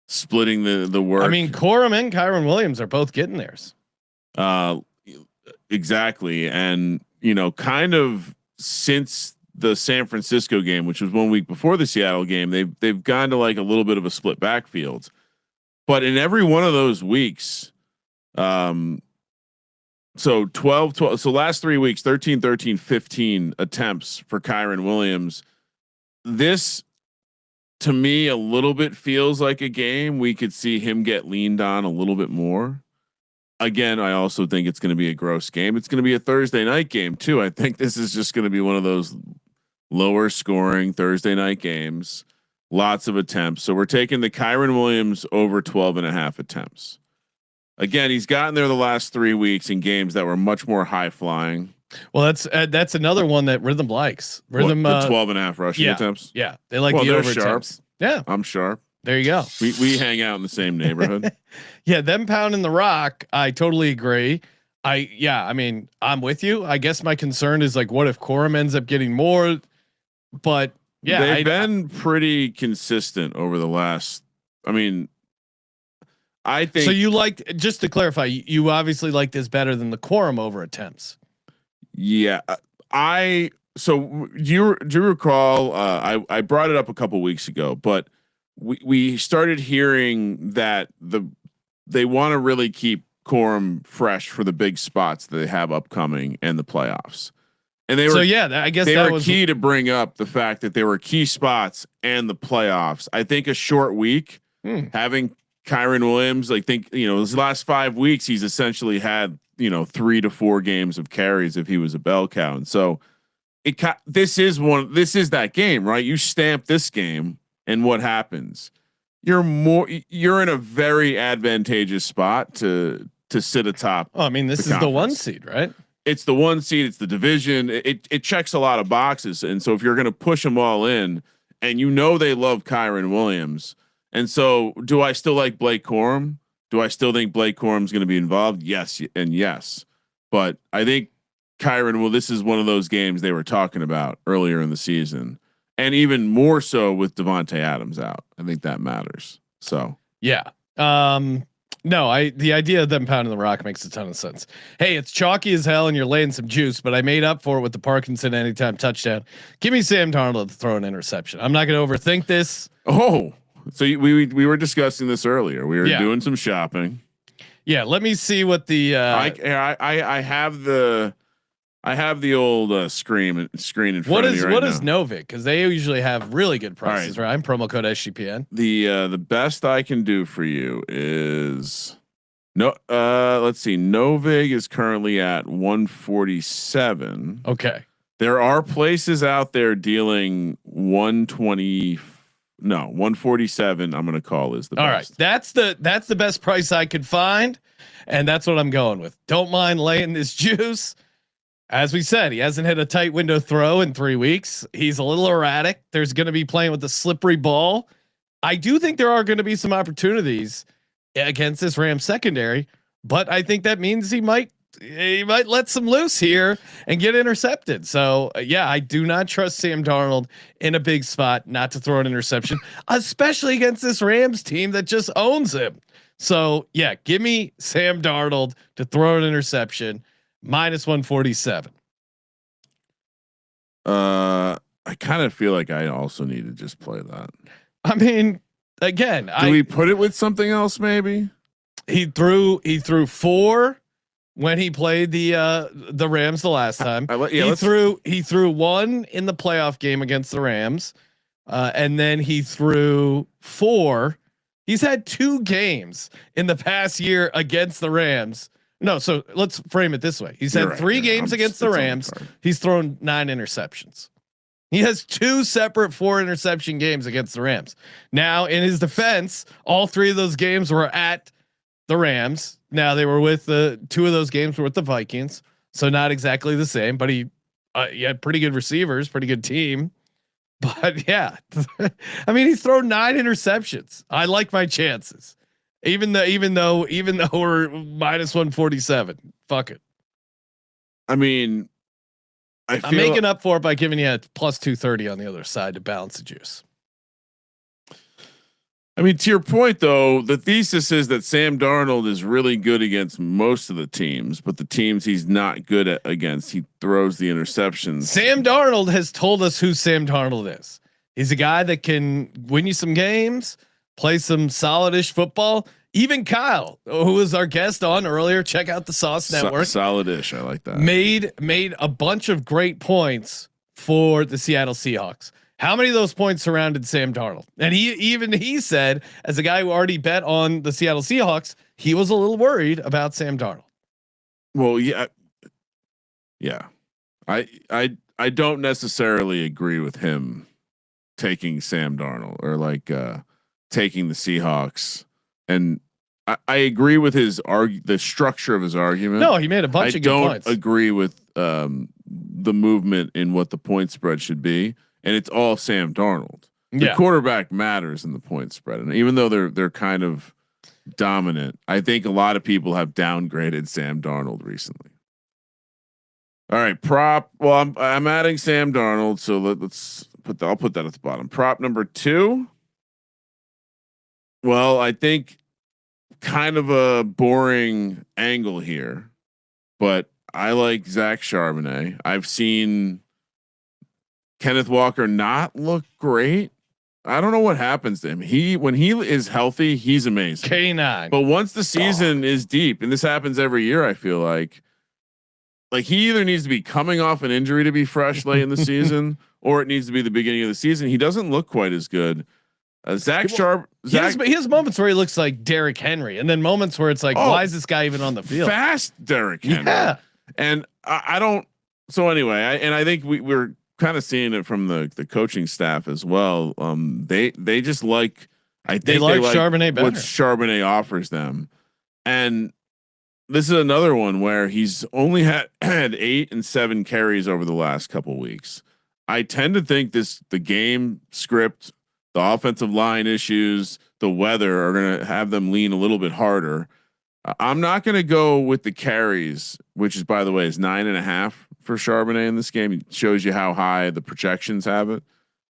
splitting the work. I mean, Corum and Kyron Williams are both getting theirs. Exactly. And, kind of since the San Francisco game, which was 1 week before the Seattle game, they've gone to like a little bit of a split backfield, but in every one of those weeks, so 12, so last 3 weeks, 13, 13, 15 attempts for Kyron Williams. This to me a little bit feels like a game we could see him get leaned on a little bit more. Again, I also think it's going to be a gross game. It's going to be a Thursday night game too. I think this is just going to be one of those lower scoring Thursday night games, lots of attempts. So we're taking the Kyron Williams over 12.5 attempts. Again, he's gotten there the last 3 weeks in games that were much more high flying. Well, that's another one that Rhythm likes. Rhythm the 12.5 rushing attempts. Yeah, they like the over attempts. Yeah, I'm sharp. There you go. We hang out in the same neighborhood. Yeah, them pounding the rock. I totally agree. I mean, I'm with you. I guess my concern is like, what if Corum ends up getting more? But yeah, they've been pretty consistent over the last. I mean, I think. So you liked, just to clarify, you obviously like this better than the Corum over attempts. Yeah, so do you recall? I brought it up a couple weeks ago, but we started hearing that they want to really keep Corum fresh for the big spots that they have upcoming and the playoffs. And they were, so yeah, I guess they that were was key to bring up the fact that there were key spots and the playoffs. I think a short week having Kyron Williams, I think, his last 5 weeks, he's essentially had, 3 to 4 games of carries if he was a bell cow. And so this is that game, right? You stamp this game and what happens? You're in a very advantageous spot to sit atop. Oh, I mean, this is the 1 seed, right? It's the 1 seed. It's the division. It checks a lot of boxes. And so if you're going to push them all in, and they love Kyron Williams, and so do I still like Blake Corum? Do I still think Blake Corum's going to be involved? Yes, and yes. But I think Kyron. Well, this is one of those games they were talking about earlier in the season, and even more so with Devontae Adams out. I think that matters. So yeah. No, the idea of them pounding the rock makes a ton of sense. Hey, it's chalky as hell and you're laying some juice, but I made up for it with the Parkinson anytime touchdown. Give me Sam Darnold to throw an interception. I'm not going to overthink this. Oh, so we were discussing this earlier. We were doing some shopping. Yeah. Let me see what the, I have the old screen in front of me right now. What is Novik? Cause they usually have really good prices, right? I'm promo code SGPN. The best I can do for you is let's see. Novig is currently at 147. Okay. There are places out there dealing 147. I'm going to call is the all best. Right. That's the best price I could find. And that's what I'm going with. Don't mind laying this juice. As we said, he hasn't hit a tight window throw in 3 weeks. He's a little erratic. There's going to be playing with the slippery ball. I do think there are going to be some opportunities against this Rams secondary, but I think that means he might let some loose here and get intercepted. So yeah, I do not trust Sam Darnold in a big spot not to throw an interception, especially against this Rams team that just owns him. So yeah, give me Sam Darnold to throw an interception. -147. I kind of feel like I also need to just play that. I mean, again, do we put it with something else? Maybe he threw 4 when he played the Rams the last time. He threw 1 in the playoff game against the Rams, and then he threw 4. He's had 2 games in the past year against the Rams. No, so let's frame it this way. He's had 3 games against the Rams. He's thrown 9 interceptions. He has 2 separate 4 interception games against the Rams. Now, in his defense, all 3 of those games were at the Rams. Now they were with 2 of those games were with the Vikings. So not exactly the same, but he had pretty good receivers, pretty good team. But yeah, I mean, he's thrown 9 interceptions. I like my chances. Even though we're -147, fuck it. I mean, I'm making up for it by giving you a +230 on the other side to balance the juice. I mean, to your point though, the thesis is that Sam Darnold is really good against most of the teams, but the teams he's not good at against, he throws the interceptions. Sam Darnold has told us who Sam Darnold is. He's a guy that can win you some games, play some solid-ish football. Even Kyle, who was our guest on earlier, check out the Sauce Network. Solid-ish, I like that. Made a bunch of great points for the Seattle Seahawks. How many of those points surrounded Sam Darnold? And he said, as a guy who already bet on the Seattle Seahawks, he was a little worried about Sam Darnold. Well, yeah. I don't necessarily agree with him taking Sam Darnold or like taking the Seahawks. And I agree with the structure of his argument. No, he made a bunch of good points. I don't agree with the movement in what the point spread should be, and it's all Sam Darnold. The quarterback matters in the point spread, and even though they're kind of dominant, I think a lot of people have downgraded Sam Darnold recently. All right, prop. Well, I'm adding Sam Darnold, so I'll put that at the bottom. Prop number 2. Well, I think kind of a boring angle here, but I like Zach Charbonnet. I've seen Kenneth Walker not look great. I don't know what happens to him. When he is healthy, he's amazing. K9. But once the season is deep, and this happens every year, I feel like he either needs to be coming off an injury to be fresh late in the season, or it needs to be the beginning of the season. He doesn't look quite as good. Zach Sharp. He has moments where he looks like Derrick Henry, and then moments where it's like, why is this guy even on the field? Fast Derrick Henry. Yeah. And I don't. So anyway, I think we're kind of seeing it from the coaching staff as well. They just like, I think they like Charbonnet better. What Charbonnet offers them, and this is another one where he's only had 8 and 7 carries over the last couple weeks. I tend to think the game script, the offensive line issues, the weather are going to have them lean a little bit harder. I'm not going to go with the carries, which is, by the way, is 9.5 for Charbonnet in this game. It shows you how high the projections have it.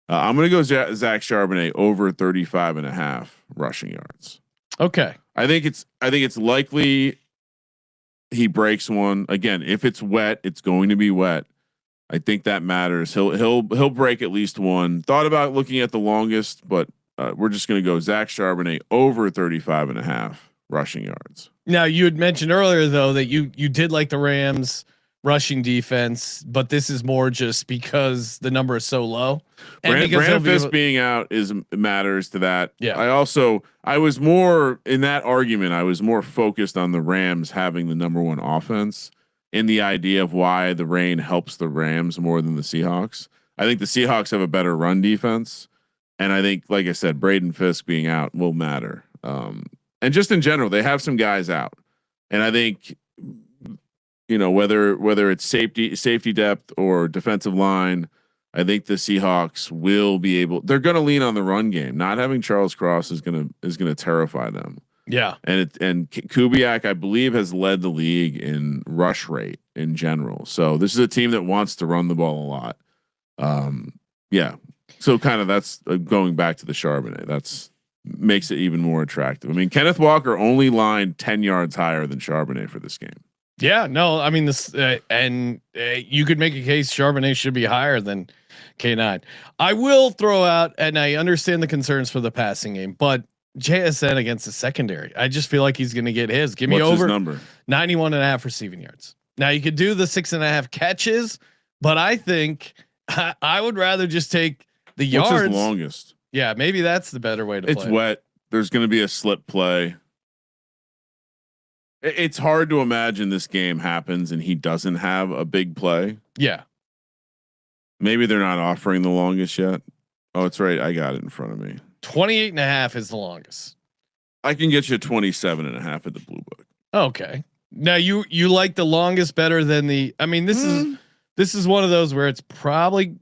I'm going to go Zach Charbonnet over 35.5 rushing yards. Okay. I think it's likely he breaks one again. If it's wet, it's going to be wet. I think that matters. He'll break at least one. Thought about looking at the longest, but we're just going to go Zach Charbonnet over 35.5 rushing yards. Now, you had mentioned earlier though that you did like the Rams rushing defense, but this is more just because the number is so low. And Brandon Fisk being out matters to that. Yeah. I was more in that argument. I was more focused on the Rams having the number 1 offense, in the idea of why the rain helps the Rams more than the Seahawks. I think the Seahawks have a better run defense, and I think, like I said, Braden Fisk being out will matter. And just in general, they have some guys out, and I think, whether it's safety depth or defensive line, I think the Seahawks will be able. They're going to lean on the run game. Not having Charles Cross is going to terrify them. Yeah, and Kubiak, I believe, has led the league in rush rate in general. So this is a team that wants to run the ball a lot. Yeah. So kind of that's going back to the Charbonnet. That's makes it even more attractive. I mean, Kenneth Walker only lined 10 yards higher than Charbonnet for this game. Yeah, no, I mean this, and you could make a case Charbonnet should be higher than K9. I will throw out, and I understand the concerns for the passing game, but JSN against the secondary, I just feel like he's going to get his. Give me What's over his number 91.5 receiving yards. Now you could do the 6.5 catches, but I think I would rather just take the yards. What's his longest? Yeah, maybe that's the better way to play. It's wet. There's going to be a slip play. It's hard to imagine this game happens and he doesn't have a big play. Yeah. Maybe they're not offering the longest yet. Oh, it's right. I got it in front of me. 28.5 is the longest. I can get you 27.5 at the blue book. Okay. Now you like the longest better than the, I mean, this is one of those where it's probably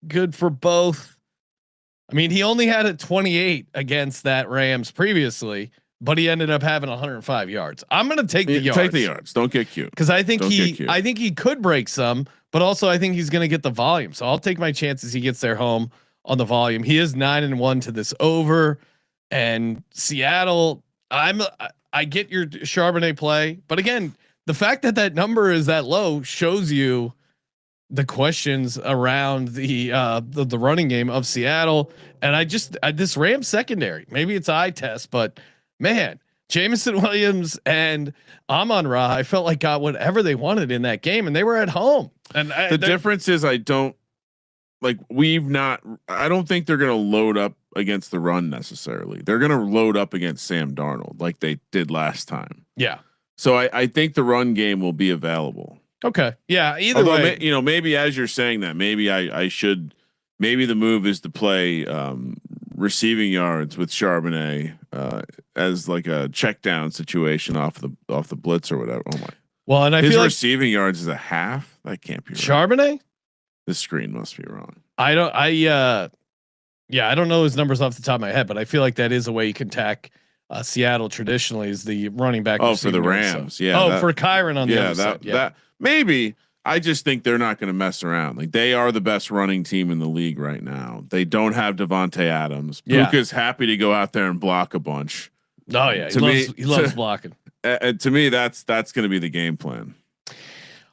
good for both. I mean, he only had a 28 against that Rams previously, but he ended up having 105 yards. I'm going to take the yards. Take the yards. Don't get cute. Cause I think I think he could break some, but also I think he's going to get the volume. So I'll take my chances. He gets there home on the volume. He is 9-1 to this over, and Seattle. I get your Charbonnet play, but again, the fact that number is that low shows you the questions around the running game of Seattle. And this Rams secondary, maybe it's eye test, but man, Jameson Williams and Amon-Ra, I felt like got whatever they wanted in that game, and they were at home. And the difference is I don't think they're going to load up against the run necessarily. They're going to load up against Sam Darnold like they did last time. Yeah. So I think the run game will be available. Okay. Yeah. Either way, maybe as you're saying that, maybe I should. Maybe the move is to play receiving yards with Charbonnet as like a check down situation off the blitz or whatever. Oh my! Well, and his feel receiving yards is a half. That can't be right. Charbonnet. The screen must be wrong. I don't know his numbers off the top of my head, but I feel like that is a way you can tack Seattle traditionally is the running back. Oh, for the Rams. So. Yeah. Oh, for Kyron on the other side. Yeah. That maybe. I just think they're not going to mess around. Like they are the best running team in the league right now. They don't have Devontae Adams. Puka's happy to go out there and block a bunch. Oh yeah, he loves blocking. To me, that's going to be the game plan.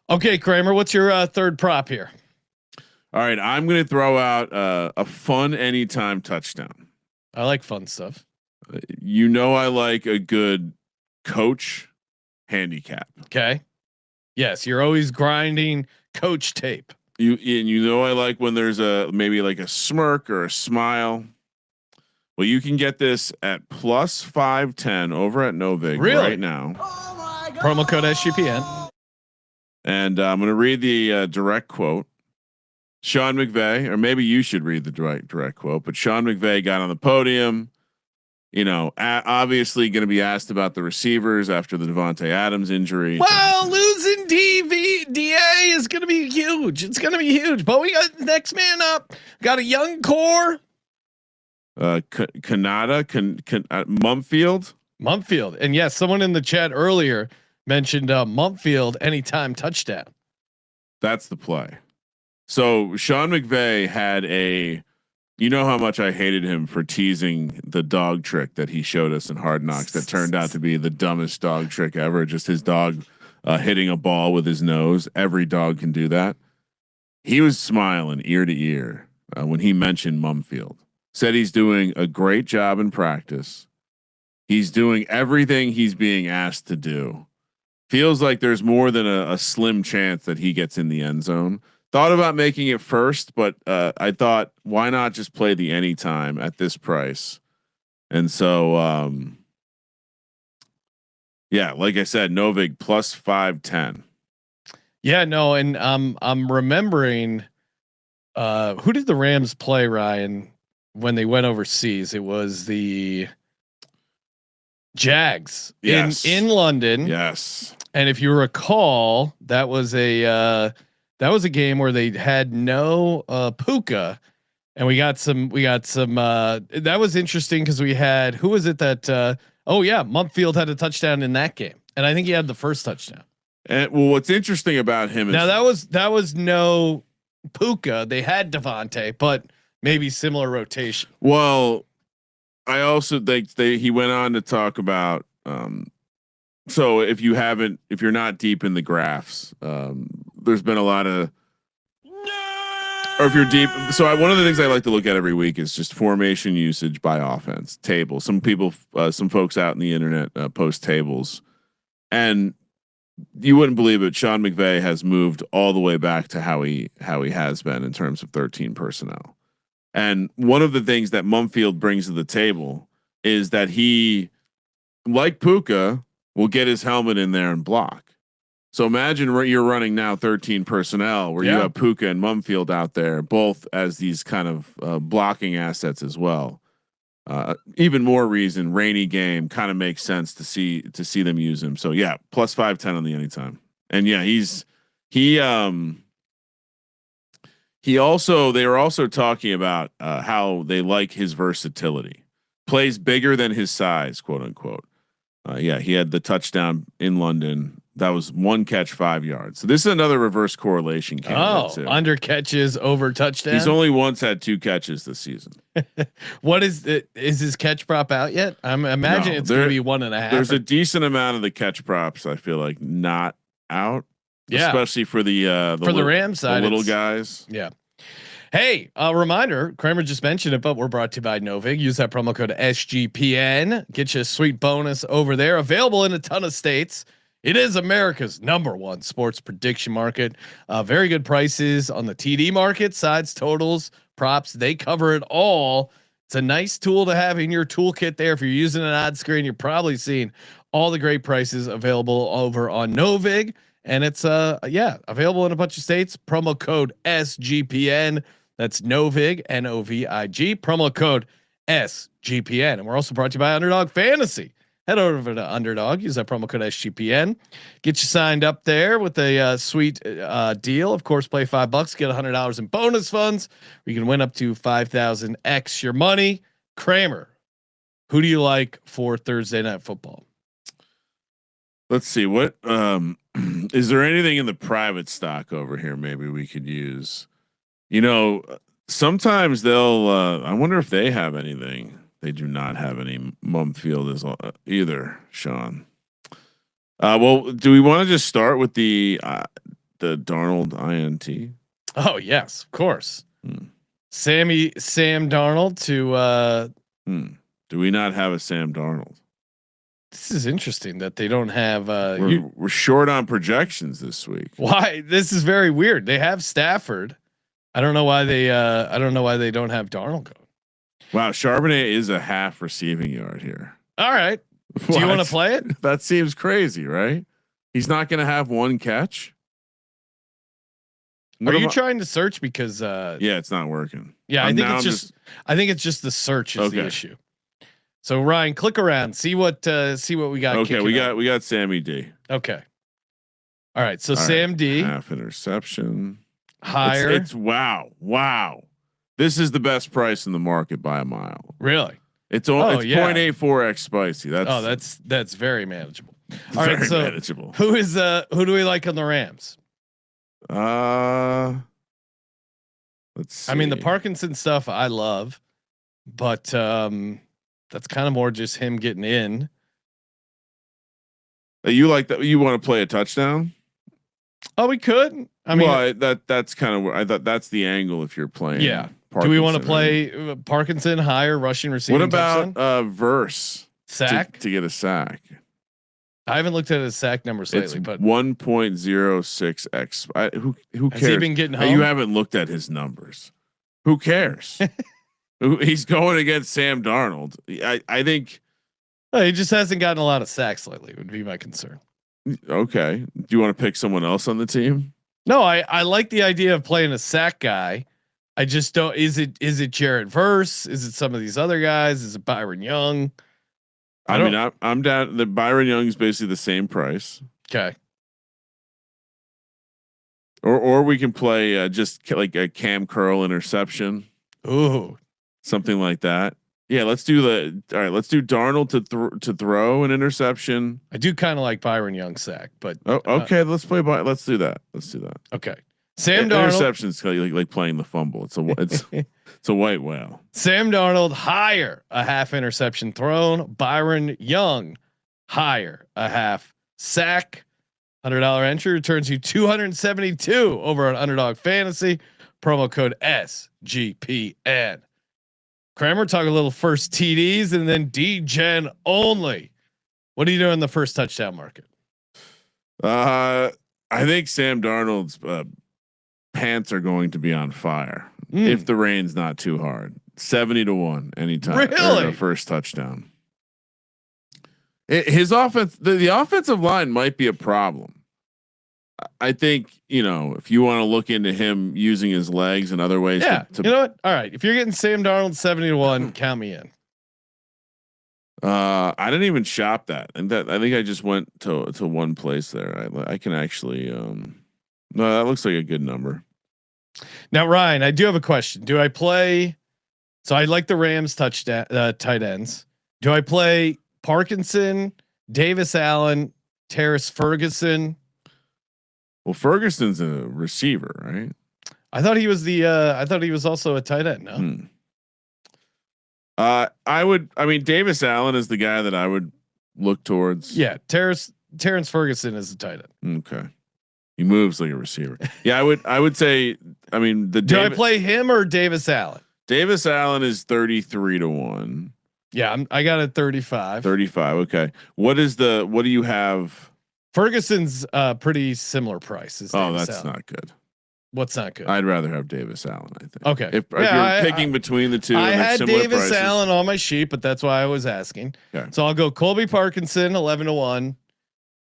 Okay, Kramer, what's your third prop here? All right, I'm going to throw out a fun anytime touchdown. I like fun stuff. I like a good coach handicap. Okay. Yes, you're always grinding coach tape. I like when there's maybe like a smirk or a smile. Well, you can get this at plus 510 over at Novig right now. Oh promo code SGPN. And I'm going to read the direct quote. Sean McVay, or maybe you should read the direct quote, but Sean McVay got on the podium. Obviously going to be asked about the receivers after the Devontae Adams injury. Well, losing DA is going to be huge. It's going to be huge, but we got next man up. Got a young core. Mumfield. And yes, someone in the chat earlier mentioned Mumfield anytime touchdown. That's the play. So Sean McVay had you know how much I hated him for teasing the dog trick that he showed us in Hard Knocks that turned out to be the dumbest dog trick ever. Just his dog hitting a ball with his nose. Every dog can do that. He was smiling ear to ear when he mentioned Mumfield. Said he's doing a great job in practice. He's doing everything he's being asked to do. Feels like there's more than a slim chance that he gets in the end zone. Thought about making it first, but I thought, why not just play the anytime at this price? And so, like I said, Novig plus 510. Yeah, no, and I'm remembering who did the Rams play, Ryan, when they went overseas? It was the Jags in London. Yes. And if you recall, that was a game where they had no Puka, and we got some that was interesting because we had, who was it that Mumfield had a touchdown in that game, and I think he had the first touchdown. And well, what's interesting about him is now that was no Puka. They had Devontae, but maybe similar rotation. Well, I also think he went on to talk about so if you're not deep in the graphs, there's been a lot of, or if you're deep. So one of the things I like to look at every week is just formation usage by offense table. Some folks out in the internet post tables, and you wouldn't believe it. Sean McVay has moved all the way back to how he has been in terms of 13 personnel. And one of the things that Mumfield brings to the table is that he, like Puka, will get his helmet in there and block. So imagine you're running now 13 personnel where you have Puka and Mumfield out there, both as these kind of blocking assets as well. Even more reason, rainy game kind of makes sense to see them use him. So yeah, plus 510 on the anytime. And yeah, they were also talking about how they like his versatility, plays bigger than his size, quote unquote. He had the touchdown in London. That was 1 catch, 5 yards. So this is another reverse correlation candidate. Under catches over touchdown. He's only once had 2 catches this season. What is it? Is his catch prop out yet? I'm imagining it's going to be 1.5. There's a decent amount of the catch props. I feel like not out. Yeah. Especially for the Rams side, the little guys. Yeah. Hey, a reminder, Kramer just mentioned it, but we're brought to you by Novig. Use that promo code SGPN. Get you a sweet bonus over there. Available in a ton of states. It is America's #1 sports prediction market. Very good prices on the TD market, sides, totals, props. They cover it all. It's a nice tool to have in your toolkit there. If you're using an odd screen, you're probably seeing all the great prices available over on Novig. And it's available in a bunch of states. Promo code SGPN. That's Novig, Novig. Promo code SGPN. And we're also brought to you by Underdog Fantasy. head over to Underdog. Use that promo code SGPN. Get you signed up there with a sweet deal. Of course, play $5, get $100 in bonus funds. You can win up to 5,000x your money. Kramer, who do you like for Thursday Night Football? Let's see. What is there anything in the private stock over here? Maybe we could use. Sometimes they'll. I wonder if they have anything. They do not have any. Mumfield is either. Sean. Well, do we want to just start with the Darnold INT? Oh yes, of course. Sam Darnold to. Do we not have a Sam Darnold? This is interesting that they don't have. We're short on projections this week. Why? This is very weird. They have Stafford. I don't know why they. I don't know why they don't have Darnold going. Wow, Charbonnet is a half receiving yard here. All right. Do you want to play it? That seems crazy, right? He's not going to have one catch. Are you trying to search because? Yeah, it's not working. Yeah, I think it's just. I think it's just the search is the issue. So Ryan, click around, see what we got. Okay, we got Sammy D. Okay. All right. So Sam D. Half interception. Higher. It's wow. This is the best price in the market by a mile. Really? It's 0.84x spicy. That's very manageable. All very right, so manageable. Who do we like on the Rams? Let's see. I mean, the Parkinson stuff I love, but that's kind of more just him getting in. You like that? You want to play a touchdown? Oh, we could. I mean, that's kind of where I thought that's the angle if you're playing. Yeah. Do we want to play Parkinson higher rushing receiving? What about Verse sack to get a sack? I haven't looked at his sack numbers lately, but 1.06x. Who cares? Has he been getting home? You haven't looked at his numbers. Who cares? He's going against Sam Darnold. I think he just hasn't gotten a lot of sacks lately. Would be my concern. Okay. Do you want to pick someone else on the team? No, I like the idea of playing a sack guy. I just don't. Is it Jared Verse? Is it some of these other guys? Is it Byron Young? I mean, I'm down. The Byron Young's basically the same price. Okay. Or we can play just like a Cam Curl interception. Ooh, something like that. Yeah, let's do let's do Darnold to throw an interception. I do kind of like Byron Young sack, but okay, let's do that. Okay. Sam Darnold interceptions like playing the fumble. It's a white whale. Sam Darnold higher a half interception thrown. Byron Young higher a half sack. $100 entry returns you 272 over on Underdog Fantasy. Promo code SGPN. Kramer, talk a little first TDs and then DGen only. What are you doing in the first touchdown market? I think Sam Darnold's pants are going to be on fire if the rain's not too hard. 70-1 anytime. Really? First touchdown. His offense, the offensive line might be a problem. I think, if you want to look into him using his legs and other ways. Yeah. You know what? All right. If you're getting Sam Darnold 70-1, count me in. I didn't even shop that. And I think I just went to one place there. I can actually, no, that looks like a good number. Now, Ryan, I do have a question. Do I play? So I like the Rams touchdown tight ends. Do I play Parkinson, Davis Allen, Terrace Ferguson? Well, Ferguson's a receiver, right? I thought he was I thought he was also a tight end. No. I mean, Davis Allen is the guy that I would look towards. Yeah, Terrence Ferguson is a tight end. Okay, he moves like a receiver. Yeah, I would say. I mean, do I play him or Davis Allen? Davis Allen is 33-1. Yeah, I got it 35. 35. Okay. What do you have? Ferguson's pretty similar price. That's not good. What's not good? I'd rather have Davis Allen. I think. Okay. If you're picking between the two, I had Davis prices. Allen on my sheet, but that's why I was asking. Okay. So I'll go Colby Parkinson 11-1,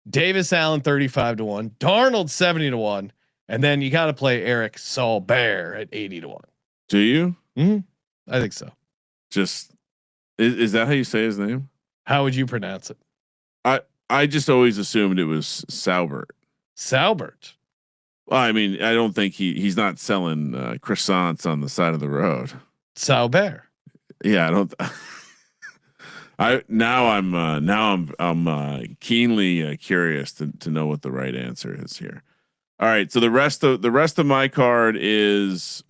Davis Allen 35-1, Darnold 70-1, and then you got to play Eric Saul Bear at 80-1. Do you? I think so. Just is that how you say his name? How would you pronounce it? I just always assumed it was Saubert. Saubert. Well, I mean, I don't think he's not selling croissants on the side of the road. Saubert. Yeah, I don't. I'm keenly curious to know what the right answer is here. All right, so the rest of my card is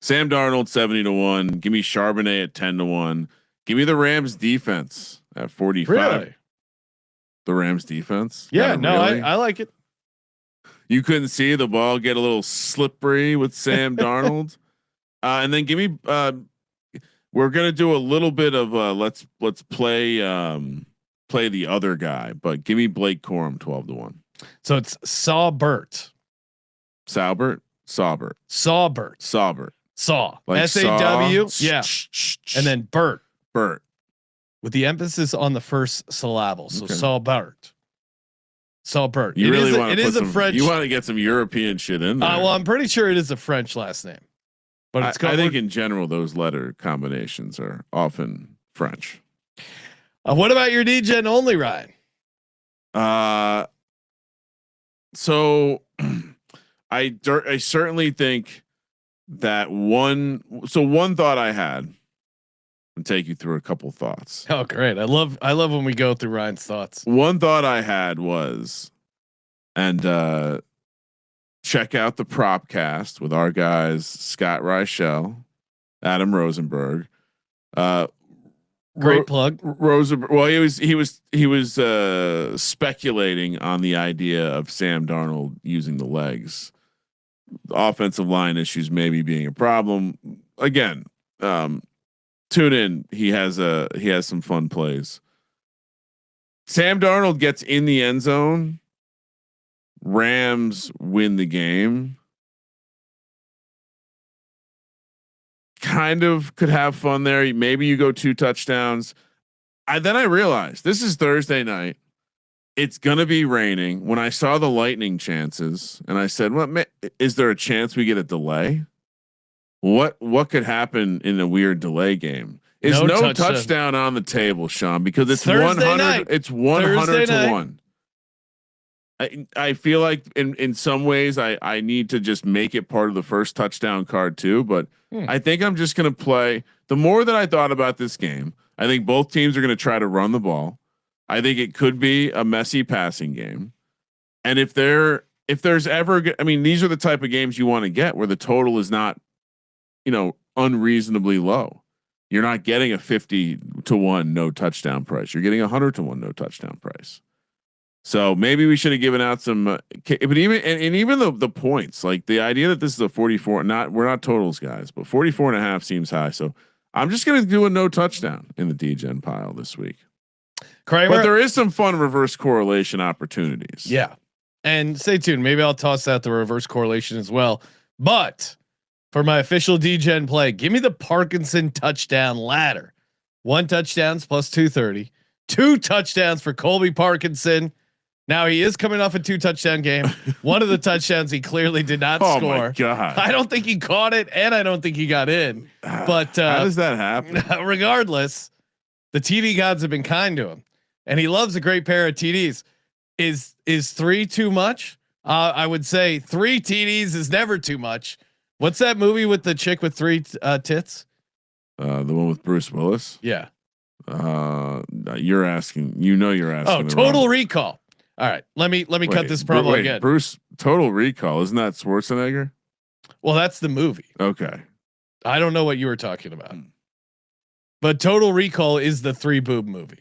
Sam Darnold 70-1. Give me Charbonnet at 10-1. Give me the Rams defense at 45. Really? The Rams defense? Yeah, no, really? I like it. You couldn't see the ball get a little slippery with Sam Darnold. And then give me we're gonna do a little bit of let's play the other guy, but give me Blake Corum 12-1. So it's Saubert. Saubert. Saw. Like SAW. Yeah. And then Bert with the emphasis on the first syllable. So okay. Saubert. You really want it is a French. You want to get some European shit in there. Well, I'm pretty sure it is a French last name. But it's I think in general those letter combinations are often French. What about your DGen only, Ryan? So I certainly think that one thought I had, and take you through a couple thoughts. Oh, great. I love when we go through Ryan's thoughts. One thought I had was, and check out the prop cast with our guys, Scott Reichel, Adam Rosenberg, great plug. Rosenberg. Well, he was speculating on the idea of Sam Darnold using the legs, offensive line issues maybe being a problem. Again, tune in. He has some fun plays. Sam Darnold gets in the end zone. Rams win the game. Kind of could have fun there. Maybe you go 2 touchdowns. Then I realized this is Thursday night. It's gonna be raining. When I saw the lightning chances, and I said, "What is there a chance we get a delay? What could happen in a weird delay game? Is no touchdown on the table, Sean? Because it's 100. It's 100-1. I feel like in some ways I need to just make it part of the first touchdown card too, but I think I'm just going to play. The more that I thought about this game, I think both teams are going to try to run the ball. I think it could be a messy passing game. And if there's ever, I mean, these are the type of games you want to get where the total is not, unreasonably low. You're not getting a 50-1 no touchdown price. You're getting 100-1 no touchdown price. So maybe we should have given out some, but even the points, like the idea that this is a 44, we're not totals guys, but 44.5 seems high. So I'm just going to do a no touchdown in the DGen pile this week. Kramer, but there is some fun reverse correlation opportunities. Yeah. And stay tuned. Maybe I'll toss out the reverse correlation as well. But for my official DGen play, give me the Parkinson touchdown ladder. 1 touchdowns plus 230, 2 touchdowns for Colby Parkinson. Now he is coming off a 2 touchdown game. One of the touchdowns he clearly did not score. My God. I don't think he caught it, and I don't think he got in. But how does that happen? Regardless, the TD gods have been kind to him, and he loves a great pair of TDs. Is 3 too much? I would say 3 TDs is never too much. What's that movie with the chick with 3 tits? The one with Bruce Willis. Yeah. You're asking. You're asking. Oh, Total Recall. All right, let me cut this promo again. Bruce, Total Recall, isn't that Schwarzenegger? Well, that's the movie. Okay. I don't know what you were talking about, but Total Recall is the 3 boob movie.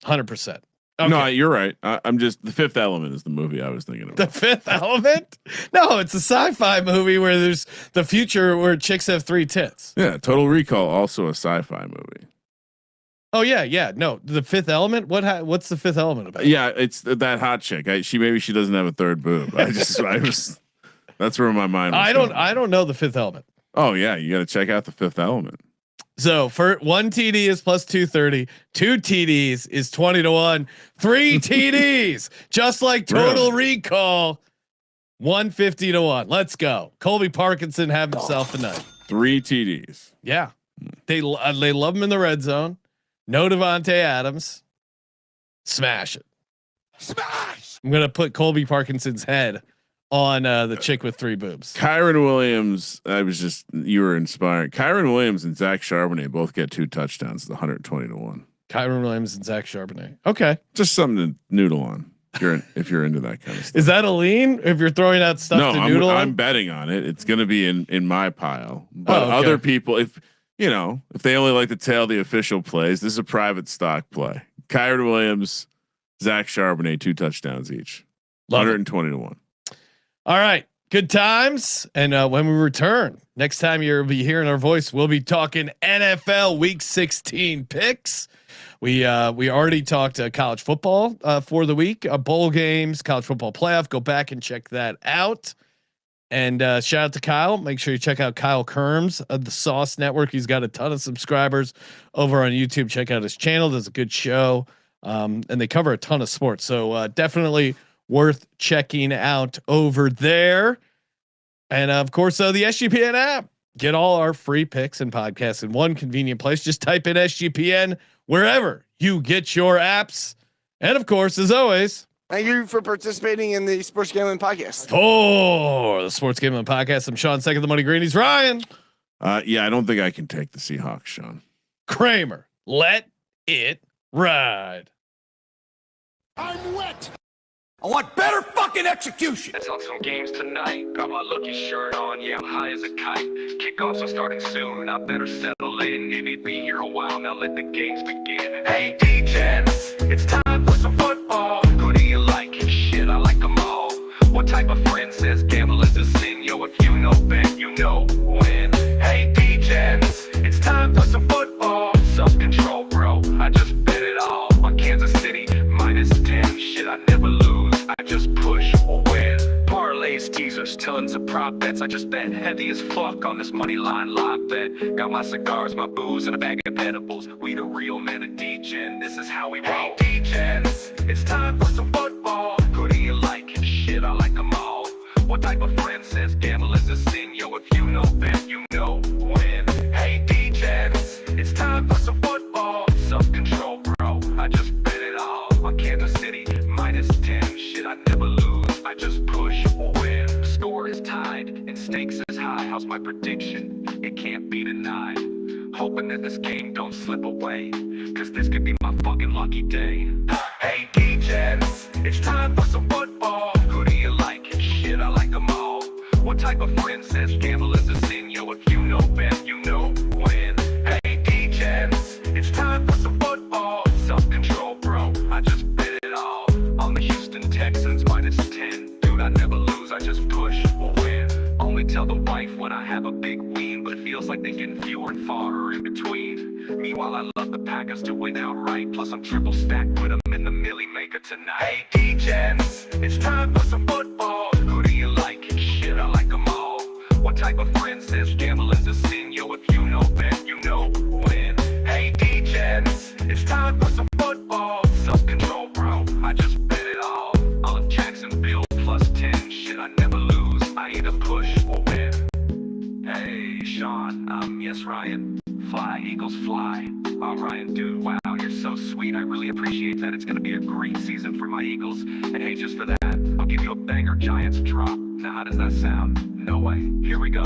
100%. Okay. No, you're right. I'm just The Fifth Element is the movie I was thinking about. The Fifth Element? No, it's a sci-fi movie where there's the future where chicks have 3 tits. Yeah, Total Recall also a sci-fi movie. Oh yeah. No, The Fifth Element. What's The Fifth Element about? Yeah, it's that hot chick. She doesn't have a 3rd boob. That's where my mind was. I don't know The Fifth Element. Oh yeah, you got to check out The Fifth Element. So for 1 TD is plus 230, 2 TDs is 20-1, 3 TDs, just like Total Recall, 150-1. Let's go. Colby Parkinson have himself a night. 3 TDs. Yeah. They love him in the red zone. No Devontae Adams. Smash it. Smash. I'm gonna put Colby Parkinson's head on the chick with 3 boobs. Kyron Williams. You were inspiring. Kyron Williams and Zach Charbonnet both get 2 touchdowns. It's 120-1. Kyron Williams and Zach Charbonnet. Okay, Just something to noodle on. If you're into that kind of stuff. is that a lean? If you're throwing out stuff to noodle on? I'm betting on it. It's going to be in my pile. But okay. Other people, if they only like to tail the official plays, this is a private stock play. Kyron Williams, Zach Charbonnet, 2 touchdowns each. 120-1. All right. Good times. And when we return, next time you'll be hearing our voice, we'll be talking NFL Week 16 picks. We already talked college football for the week, bowl games, college football playoff. Go back and check that out. And shout out to Kyle. Make sure you check out Kyler Kirms of the Sauce Network. He's got a ton of subscribers over on YouTube. Check out his channel. Does a good show. And they cover a ton of sports. So definitely worth checking out over there. And of course, the SGPN app. Get all our free picks and podcasts in one convenient place. Just type in SGPN wherever you get your apps. And of course, as always, Thank you for participating in the Sports Gambling Podcast. for the Sports Gambling Podcast, I'm Sean, second the Money Greenies, Ryan. Yeah, I don't think I can take the Seahawks, Sean. Kramer, let it ride. I'm wet. I want better fucking execution. Let's talk some games tonight. Got my lucky shirt on, yeah, I'm high as a kite. Kickoffs are starting soon, I better settle in. You need me here a while, now let the games begin. Hey, D-Gens, it's time for some football. Who do you like? Shit, I like them all. What type of friend says gambling's a sin? Yo, if you know bet, you know win. Hey, D-Gens, it's time for some football. Self-control, bro, I just bet it all on Kansas City, -10. Shit, I never lose. I just push or win. Parlays, teasers, tons of prop bets. I just bet heavy as fuck on this money line live bet. Got my cigars, my booze, and a bag of edibles. We the real men of D-Gen. This is how we roll. Hey, D-Gens, it's time for some football. Who do you like? Shit, I like them all. What type of friend says gambling's a sin? Yo, if you know bet, you know win. Hey, D-Gens, it's time for some football. Self-control, bro. I just bet it all on Kansas City, -10. Shit, I never lose. I just push or win. Score is tied and stakes is high. How's my prediction? It can't be denied. Hoping that this game don't slip away, cause this could be my fucking lucky day. Hey, D-Gens, it's time for some football. Who do you like? Shit, I like them all. What type of friend says gambling's a sin? Yo, if you know bet, you know win. Hey, D-Gens, it's time for some football. Self-control, bro, I just bet it all on the Houston Texans, -10. Dude, I never lose, I just push or win. Only tell the wife when I have a big win, but it feels like they get fewer and far in between. Meanwhile, I love the Packers to win outright. Plus, I'm triple stacked with them in the Millie Maker tonight. Hey, D-Gens, it's time for some football. Who do you like? Shit, I like them all. What type of friend says gambling's a sin? Yo, if you know bet, you know win. Hey, D-Gens, it's time for some football. Self-control, bro, I just bet it all on Jacksonville +10. Shit, I never lose, I either push or win. Hey, Sean, yes, Ryan. Fly, Eagles, fly. Oh, Ryan, dude, wow, you're so sweet. I really appreciate that. It's gonna be a great season for my Eagles. And hey, just for that, I'll give you a banger Giants drop. Now, how does that sound? No way. Here we go.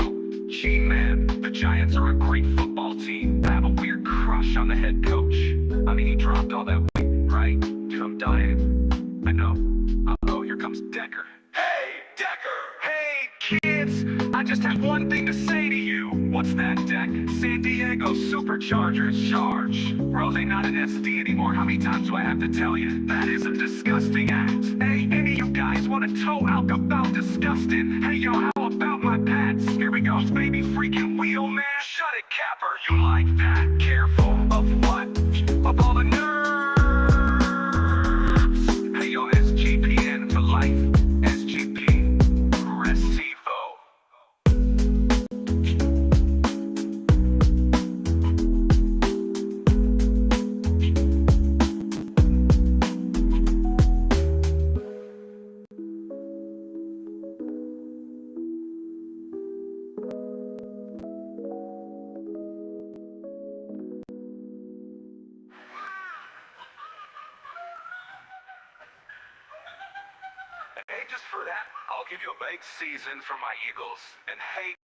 Gee, man, the Giants are a great football team. I have a weird crush on the head coach. I mean, he dropped all that weight, right? Dude, I'm dying. I know. Uh-oh, here comes Decker. Hey, Decker! Hey, kids! I just have one thing to say to you. What's that, Deck? San Diego Superchargers charge. Bro, they not an SD anymore. How many times do I have to tell you? That is a disgusting act. Hey, any of you guys want to toe Alka about disgusting? Hey, yo, how about my pats? Here we go, baby freaking wheel, man. Shut it, Capper. You like that? Careful. Of what? Of all the nerves. Hey, yo, SGPN for life. SGP. Recibo. just for that, I'll give you a big season for my Eagles. And hey,